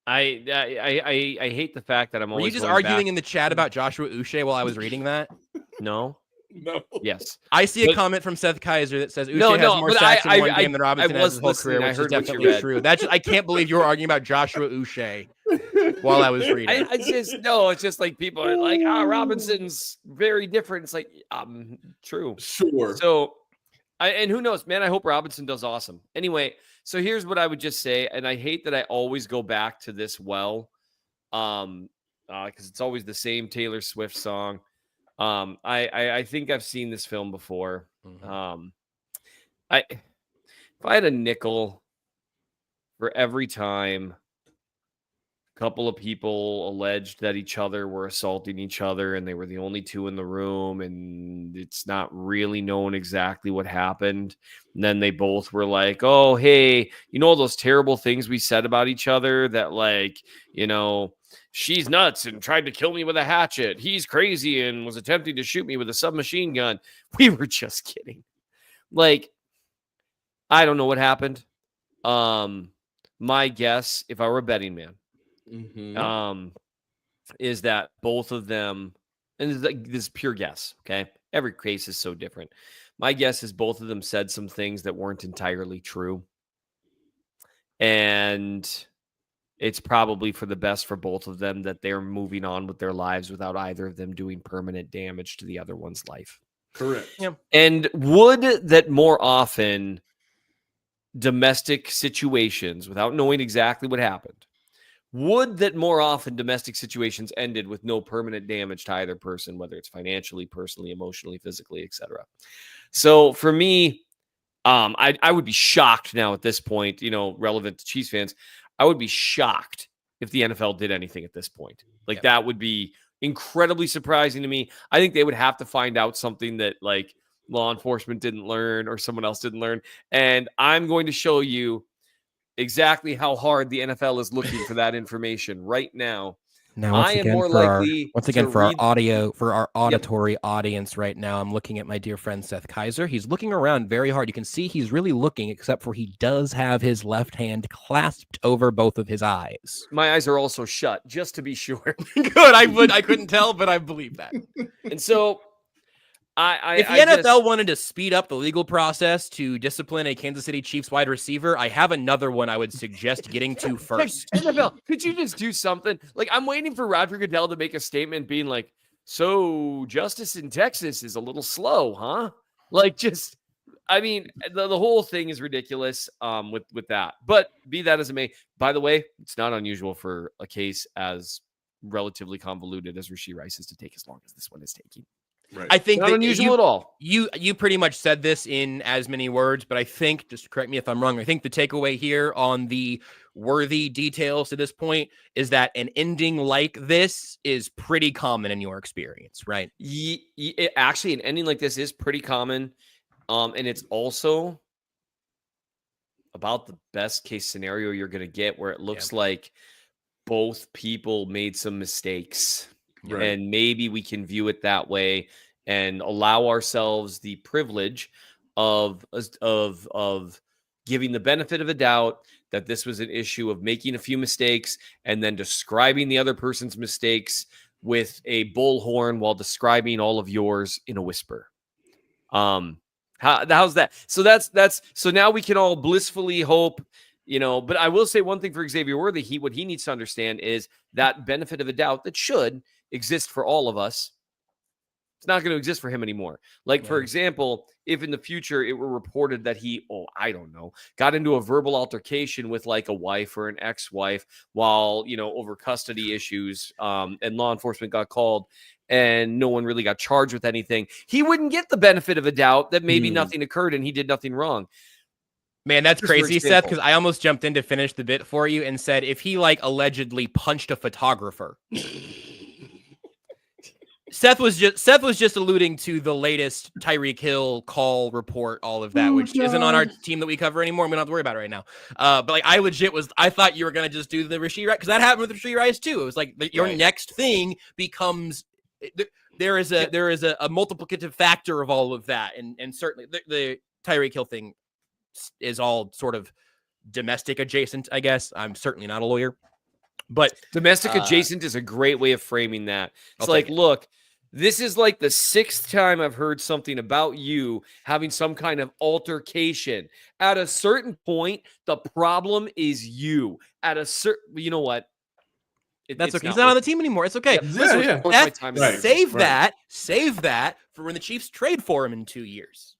hate the fact that I'm always. Were you just arguing in the chat about Joshua Uche while I was reading that? No. No. Yes. I see a comment from Seth Keysor that says Uche has more sacks in one game than Robinson has his whole career, which is definitely true. I can't believe you were arguing about Joshua Uche while I was reading. It's just like people are like, Robinson's very different. It's like, true. Sure. So, and who knows, man, I hope Robinson does awesome. Anyway, so here's what I would just say, and I hate that I always go back to this because it's always the same Taylor Swift song. I think I've seen this film before. Mm-hmm. If I had a nickel for every time a couple of people alleged that each other were assaulting each other and they were the only two in the room and it's not really known exactly what happened, and then they both were like, oh, hey, all those terrible things we said about each other that, like, she's nuts and tried to kill me with a hatchet. He's crazy and was attempting to shoot me with a submachine gun. We were just kidding. Like, I don't know what happened. My guess, if I were a betting man, is that both of them, and this is pure guess, okay? Every case is so different. My guess is both of them said some things that weren't entirely true. And it's probably for the best for both of them that they're moving on with their lives without either of them doing permanent damage to the other one's life. Correct. Yeah. And would that more often domestic situations, without knowing exactly what happened, would that more often domestic situations ended with no permanent damage to either person, whether it's financially, personally, emotionally, physically, etc. So for me, I would be shocked now at this point, relevant to Chiefs fans. I would be shocked if the NFL did anything at this point. Like that would be incredibly surprising to me. I think they would have to find out something that like law enforcement didn't learn or someone else didn't learn. And I'm going to show you exactly how hard the NFL is looking for that information right now. Now, I am more likely for our auditory audience right now, I'm looking at my dear friend Seth Keysor. He's looking around very hard. You can see he's really looking, except for he does have his left hand clasped over both of his eyes. My eyes are also shut, just to be sure. Good. I couldn't tell, but I believe that. And so if the NFL wanted to speed up the legal process to discipline a Kansas City Chiefs wide receiver, I have another one I would suggest getting to first. NFL, could you just do something? Like, I'm waiting for Roger Goodell to make a statement being like, so justice in Texas is a little slow, huh? Like, just, I mean, the whole thing is ridiculous with that. But be that as it may, by the way, it's not unusual for a case as relatively convoluted as Rashee Rice's to take as long as this one is taking. Right. I think not unusual at all. You pretty much said this in as many words, but I think, just correct me if I'm wrong, I think the takeaway here on the Worthy details to this point is that an ending like this is pretty common in your experience, right? Actually, an ending like this is pretty common. And it's also about the best case scenario you're going to get, where it looks like both people made some mistakes. Right. And maybe we can view it that way and allow ourselves the privilege of giving the benefit of a doubt that this was an issue of making a few mistakes and then describing the other person's mistakes with a bullhorn while describing all of yours in a whisper. How's that? So now we can all blissfully hope, but I will say one thing for Xavier Worthy, what he needs to understand is that benefit of a doubt that should exist for all of us. It's not going to exist for him anymore. Like, for example, if in the future it were reported that he, got into a verbal altercation with like a wife or an ex-wife while, over custody issues, and law enforcement got called and no one really got charged with anything, he wouldn't get the benefit of a doubt that maybe nothing occurred and he did nothing wrong. Man, that's crazy, Seth, because I almost jumped in to finish the bit for you and said if he allegedly punched a photographer. Seth was just alluding to the latest Tyreek Hill call report, all of that, which isn't on our team that we cover anymore. We don't have to worry about it right now. But I thought you were going to just do the Rashee Rice, because that happened with Rashee Rice too. It was like your next thing becomes there is a multiplicative factor of all of that, and certainly the Tyreek Hill thing is all sort of domestic adjacent, I guess. I'm certainly not a lawyer, but domestic adjacent is a great way of framing that. It's like, look, this is like the 6th time I've heard something about you having some kind of altercation. At a certain point, the problem is you. At a certain, you know what? That's okay. He's not on the team anymore. It's okay. Save that for when the Chiefs trade for him in 2 years.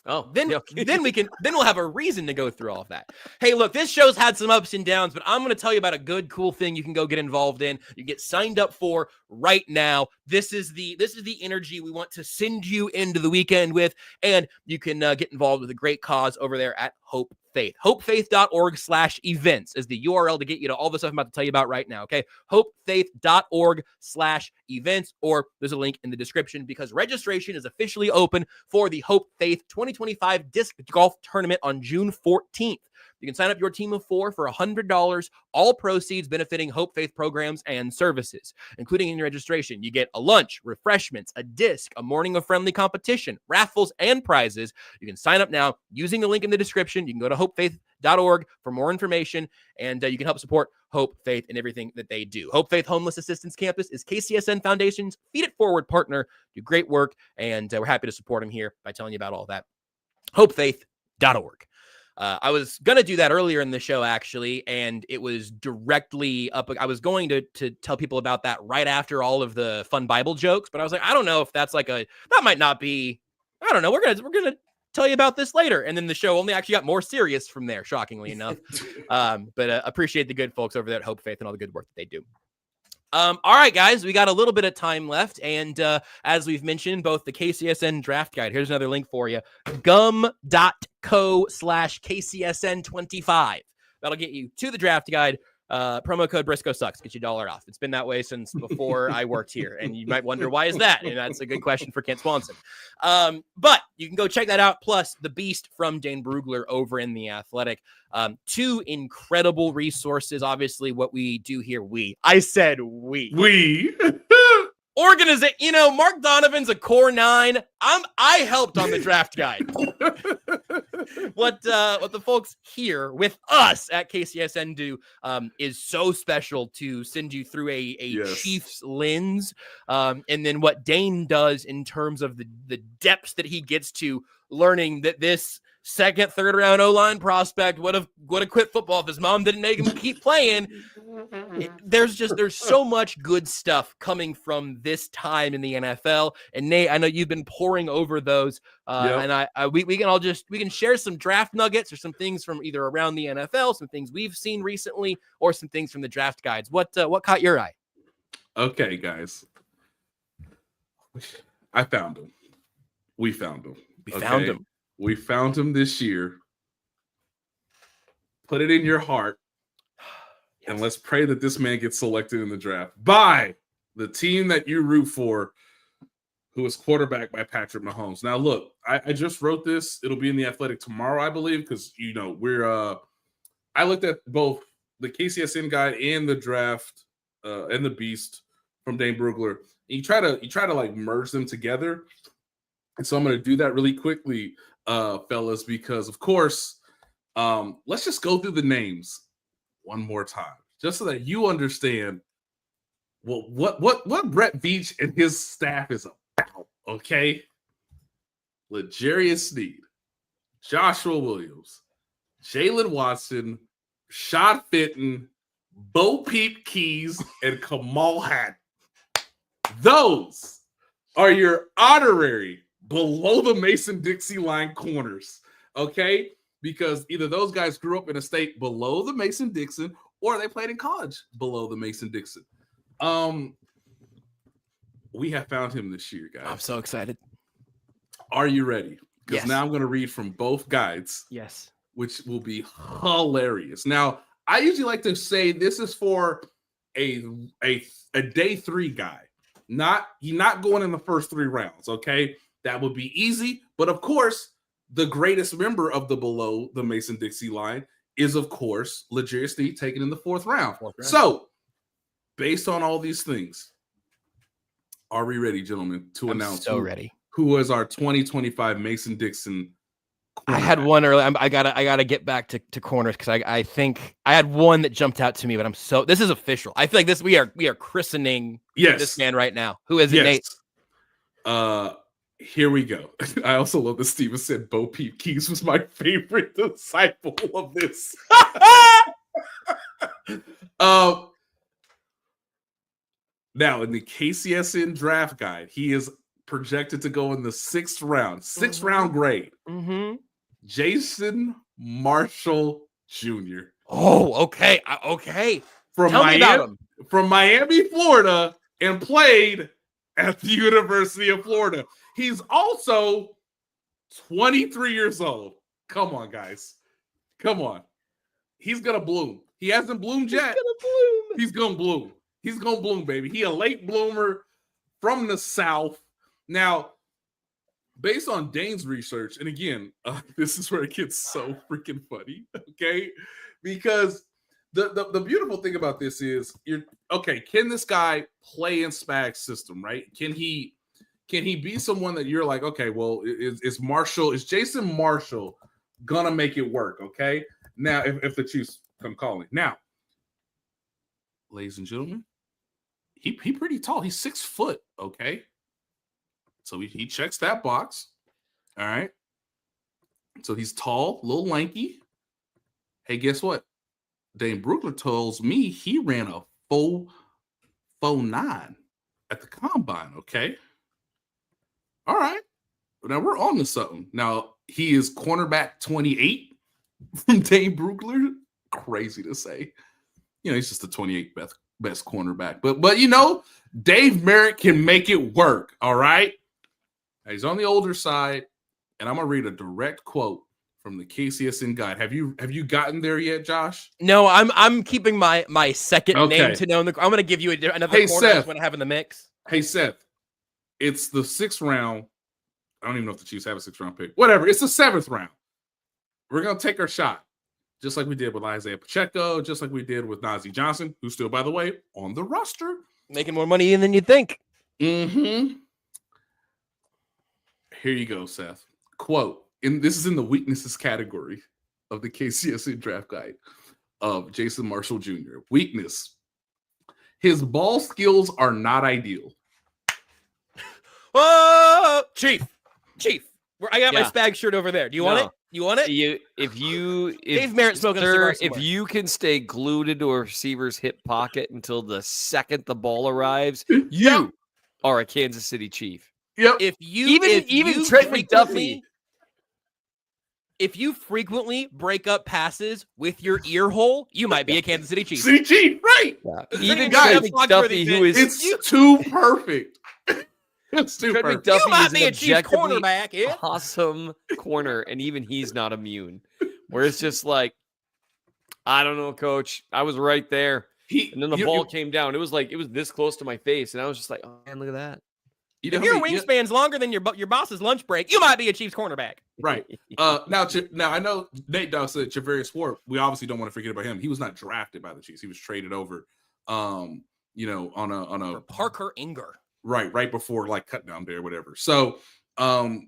Oh, then we'll have a reason to go through all of that. Hey, look, this show's had some ups and downs, but I'm going to tell you about a good, cool thing you can go get involved in. You get signed up for right now. This is the energy we want to send you into the weekend with, and you can get involved with a great cause over there at Hope Faith. HopeFaith.org/events is the URL to get you to all the stuff I'm about to tell you about right now. Okay, HopeFaith.org/events, or there's a link in the description, because registration is officially open for the Hope Faith 2025 Disc Golf Tournament on June 14th. You can sign up your team of 4 for $100, all proceeds benefiting Hope Faith programs and services. Including in your registration, you get a lunch, refreshments, a disc, a morning of friendly competition, raffles, and prizes. You can sign up now using the link in the description. You can go to hopefaith.org for more information, and you can help support Hope Faith and everything that they do. Hope Faith Homeless Assistance Campus is KCSN Foundation's Feed It Forward partner. Do great work, and we're happy to support them here by telling you about all that. HopeFaith.org. I was going to do that earlier in the show, actually, and it was directly up. I was going to tell people about that right after all of the fun Bible jokes, but I was like, I don't know if that's that might not be, I don't know. We're going to tell you about this later. And then the show only actually got more serious from there, shockingly enough. But appreciate the good folks over there at Hope Faith and all the good work that they do. All right, guys, we got a little bit of time left. And as we've mentioned, both the KCSN draft guide, here's another link for you, gum.co/KCSN25. That'll get you to the draft guide. Promo code Brisco sucks. Get you $1 off. It's been that way since before I worked here. And you might wonder, why is that? And that's a good question for Kent Swanson. But you can go check that out. Plus the beast from Dane Brugler over in The Athletic. 2 incredible resources. Obviously what we do here, I said we. Organization, Mark Donovan's a core 9. I helped on the draft guide. What the folks here with us at KCSN do is so special to send you through a Yes. Chiefs lens. And then what Dane does in terms of the depths that he gets to learning that this second, third round O-line prospect would have quit football if his mom didn't make him keep playing. There's so much good stuff coming from this time in the NFL. And Nate, I know you've been poring over those, and we can share some draft nuggets or some things from either around the NFL, some things we've seen recently, or some things from the draft guides. What caught your eye? Okay, guys, I found him. We found him. Found him. We found him this year. Put it in your heart. And let's pray that this man gets selected in the draft by the team that you root for, who is quarterbacked by Patrick Mahomes. Now, look, I just wrote this. It'll be in The Athletic tomorrow, I believe, because, I looked at both the KCSN guide and the draft and the beast from Dane Brugler. And you try to like merge them together. And so I'm going to do that really quickly, fellas, because, of course, let's just go through the names one more time, just so that you understand what Brett Veach and his staff is about, okay? L'Jarius Sneed, Joshua Williams, Jalen Watson, Shad Fitton, Bo Peep Keys, and Kamal Hatton. Those are your honorary below the Mason-Dixie line corners, okay? Because either those guys grew up in a state below the Mason-Dixon or they played in college below the Mason-Dixon. We have found him this year, guys. I'm so excited. Are you ready? Because Yes. now I'm going to read from both guides, Yes. which will be hilarious. Now, I usually like to say this is for a day 3 guy. He's not going in the first 3 rounds, okay? That would be easy. But of course, the greatest member of the below the Mason-Dixie line is, of course, L'Jarius Sneed taken in the 4th round. So, based on all these things, are we ready, gentlemen, to announce ready. who is our 2025 Mason-Dixon? I had one earlier. I gotta get back to corners because I think I had one that jumped out to me, but this is official. I feel like we are christening this man right now. Who is it, Nate? Here we go. I also love that Steven said Bo Peep Keys was my favorite disciple of this. Now, in the KCSN draft guide, he is projected to go in the 6th round, 6th round grade. Mm-hmm. Jason Marshall Jr. Oh, okay. Okay. From Tell me about him. From Miami, Florida, and played at the University of Florida. He's also 23 years old. Come on, guys. Come on. He's going to bloom. He hasn't bloomed yet. He's going to bloom. He's going to bloom, baby. He a late bloomer from the South. Now, based on Dane's research, and again, this is where it gets so freaking funny, okay? Because the beautiful thing about this is, can this guy play in Spag's system, right? Can he be someone that you're like, okay, well, is Jason Marshall gonna make it work, okay? Now, if the Chiefs come calling. Now, ladies and gentlemen, he pretty tall. He's 6 foot, okay? So he checks that box. All right. So he's tall, a little lanky. Hey, guess what? Dane Brugler tells me he ran a 4.9 at the combine, okay? All right. Now we're on to something. Now, he is cornerback 28 from Dane Brugler. Crazy to say. He's just the 28th best cornerback. But Dave Merritt can make it work, all right? He's on the older side, and I'm going to read a direct quote from the KCSN guide. Have you gotten there yet, Josh? No, I'm keeping my second name to know. I'm going to give you another corner Seth. just want to have in the mix. Hey, Seth, it's the 6th round. I don't even know if the Chiefs have a 6th round pick. Whatever. It's the 7th round. We're going to take our shot, just like we did with Isaiah Pacheco, just like we did with Najee Johnson, who's still, by the way, on the roster. Making more money than you think. Mm-hmm. Here you go, Seth. Quote, and this is in the weaknesses category of the KCSN draft guide of Jason Marshall Jr. Weakness. His ball skills are not ideal. Oh, Chief. I got my Spag shirt over there. Do you want it? You want it? Dave Merritt smoking a cigar if you can stay glued into a receiver's hip pocket until the second the ball arrives, you are a Kansas City Chief. Yep. If you even Trent McDuffie. If you frequently break up passes with your ear hole, you might be a Kansas City Chief. City Chief, right? Yeah. Even guys, Trent McDuffie, who is it's too perfect. It's too Trent perfect. McDuffie You might is be an a Chiefs objectively cornerback, yeah. awesome corner, and even he's not immune. Where it's just like, I don't know, coach. I was right there. And then the ball came down. It was this close to my face, and I was just like, oh man, look at that. You know if your wingspan's longer than your boss's lunch break, you might be a Chiefs cornerback. Right. Now I know Nate Dogg said Javarius Ward. We obviously don't want to forget about him. He was not drafted by the Chiefs. He was traded over, on a Parker Inger. Right before like cut down day or whatever. So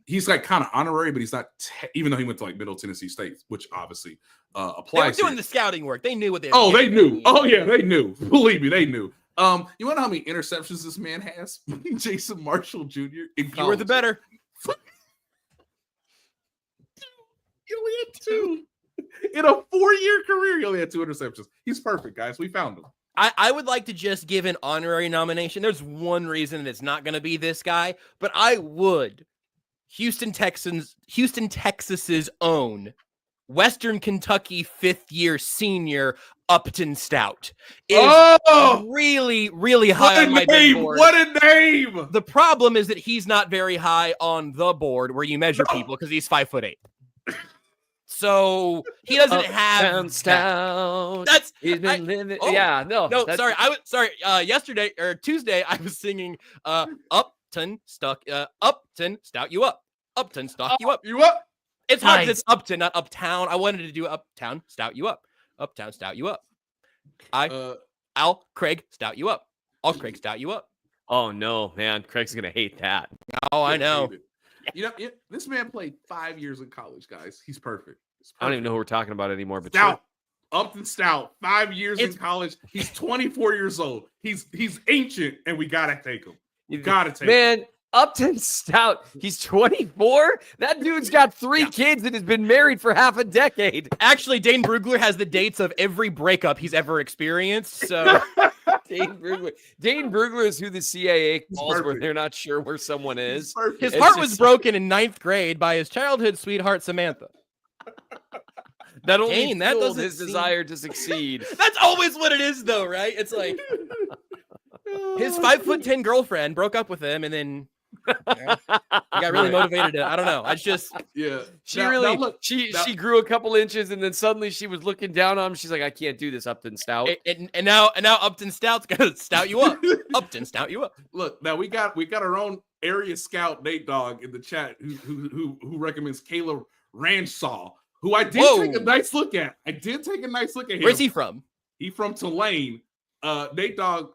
he's like kind of honorary, but he's not. Even though he went to like Middle Tennessee State, which obviously applies. They were doing the scouting work. They knew what they. They knew. Oh yeah, they knew. Believe me, they knew. You want to know how many interceptions this man has? Jason Marshall Jr. You were the better. He only had 2. In a 4-year career, he only had 2 interceptions. He's perfect, guys. We found him. I would like to just give an honorary nomination. There's one reason it's not going to be this guy, but I would. Houston, Texas's own Western Kentucky 5th-year senior Upton Stout is really, really high on my big board. What a name! The problem is that he's not very high on the board where you measure people because he's 5'8". So he doesn't have Stout. That's he's been living. Oh, yeah, no. Sorry. Yesterday or Tuesday, I was singing Upton Stout You Up. Upton Stout You Up. You up? It's hard. It's Upton, not Uptown. I wanted to do Uptown Stout You Up. Uptown Stout You Up. Al Craig Stout You Up. I'll Craig Stout You Up. Oh no, man, Craig's gonna hate that. Oh, I know. This man played 5 years in college, guys. He's perfect. I don't even know who we're talking about anymore. But Stout, Upton Stout, 5 years in college. He's 24 years old. He's ancient, and we gotta take him. Man, Upton Stout. He's 24. That dude's got 3 kids and has been married for half a decade. Actually, Dane Brugler has the dates of every breakup he's ever experienced. So Dane Brugler is who the CIA calls when they're not sure where someone is. His heart was broken in 9th grade by his childhood sweetheart Samantha. That only fueled his desire to succeed. That's always what it is, though, right? It's like his 5'10" girlfriend broke up with him, and then he got really motivated. I don't know. She grew a couple inches, and then suddenly she was looking down on him. She's like, I can't do this, Upton Stout. And now Upton Stout's gonna stout you up. Upton Stout you up. Look, now we got our own area scout Nate Dogg in the chat who recommends Caleb Ransaw, who I did take a nice look at. Him. Where's he from? He from Tulane. Nate Dogg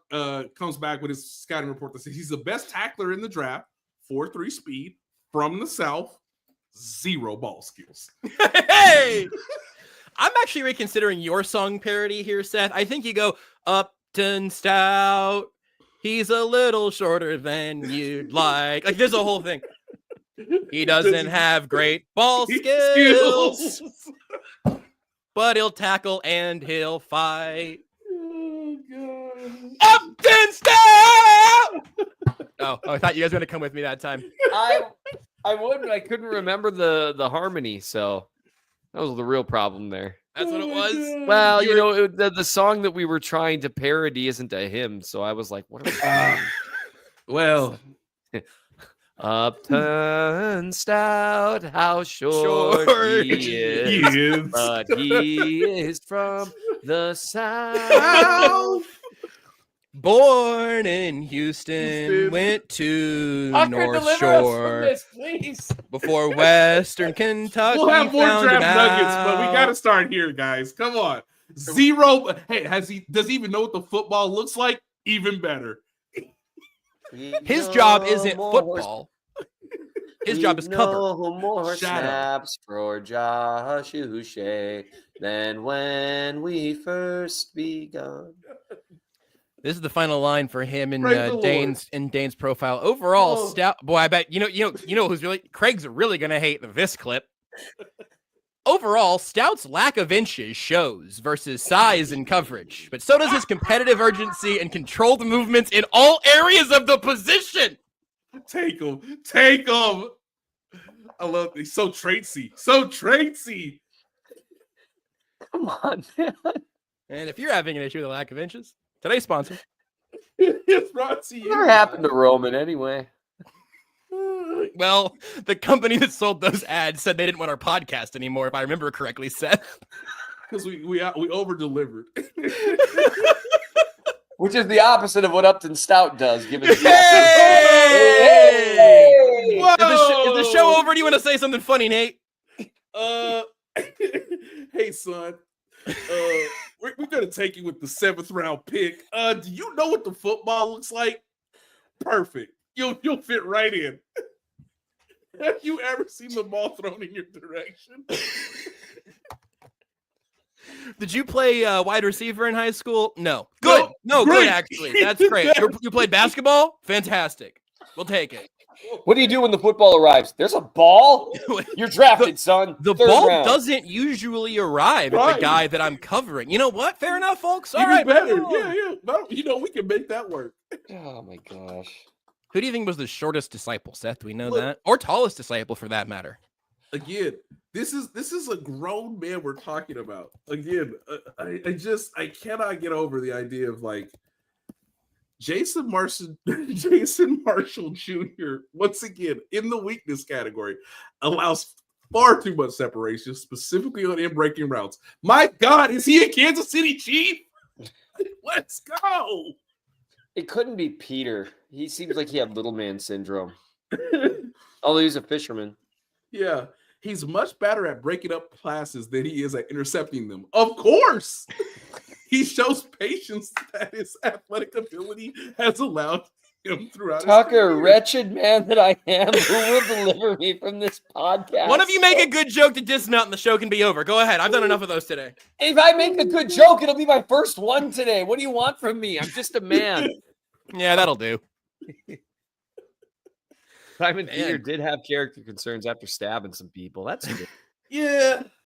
comes back with his scouting report that says he's the best tackler in the draft, 4.3 speed, from the South, 0 ball skills. Hey! I'm actually reconsidering your song parody here, Seth. I think you go, Upton Stout, he's a little shorter than you'd like. Like, there's a whole thing. He doesn't have great ball skills, but he'll tackle and he'll fight. Upton Stout! Oh, I thought you guys were going to come with me that time. I would, but I couldn't remember the harmony, so that was the real problem there. That's what it was? Well, the song that we were trying to parody isn't a hymn, so I was like, what are we doing? Well, Upton Stout, how short he is. But he is from the South. Born in Houston, went to Tucker, North deliver us from Shore this, please. before Western Kentucky. We'll have more found draft him nuggets, but we out. got to start here, guys. Come on. Zero. Hey, does he even know what the football looks like? Even better. His job isn't football. His job is cover. No more Shadow. snaps for Joshua than when we first begun. This is the final line for him in Praise the Lord. Dane's profile. Overall, Oh. Stout. Boy, I bet you know who's really Craig's really gonna hate this clip. Overall, Stout's lack of inches shows versus size and coverage, but so does his competitive urgency and controlled movements in all areas of the position. Take him. Take him. I love it. He's so traitsy. So traitsy. Come on, man. And if you're having an issue with a lack of inches, today's sponsor. It's brought to you. Never happened to Roman anyway. Well, the company that sold those ads said they didn't want our podcast anymore, if I remember correctly, Seth. Because we over-delivered. Which is the opposite of what Upton Stout does, given the Hey! Whoa! Is the show over? Do you want to say something funny, Nate? Hey, son. We're going to take you with the 7th round pick. Do you know what the football looks like? Perfect. You'll fit right in. Have you ever seen the ball thrown in your direction? Did you play wide receiver in high school? No. Good. No, great. good, actually. That's great. You played basketball? Fantastic. We'll take it. What do you do when the football arrives? There's a ball? You're drafted, son. The Third ball round. doesn't usually arrive at Right. the guy that I'm covering. You know what? Fair enough, folks. All Even right. better. moving on. Yeah. No, we can make that work. Oh, my gosh. Who do you think was the shortest disciple, Seth? Do we know Look- that? Or tallest disciple, for that matter? Again, this is a grown man we're talking about. Again, I cannot get over the idea of like Jason Marshall Jr. once again in the weakness category allows far too much separation, specifically on in-breaking routes. My God, is he a Kansas City Chief? Let's go. It couldn't be Peter. He seems like he had little man syndrome. Although he's a fisherman. Yeah, he's much better at breaking up passes than he is at intercepting them. Of course. He shows patience that his athletic ability has allowed him throughout Tucker, his career. wretched man that I am, who will deliver me from this podcast? One of you make a good joke to dismount and the show can be over. Go ahead. I've done enough of those today. If I make a good joke, it'll be my first one today. What do you want from me? I'm just a man. Yeah, that'll do. Simon Man. Peter did have character concerns after stabbing some people. That's good. Yeah.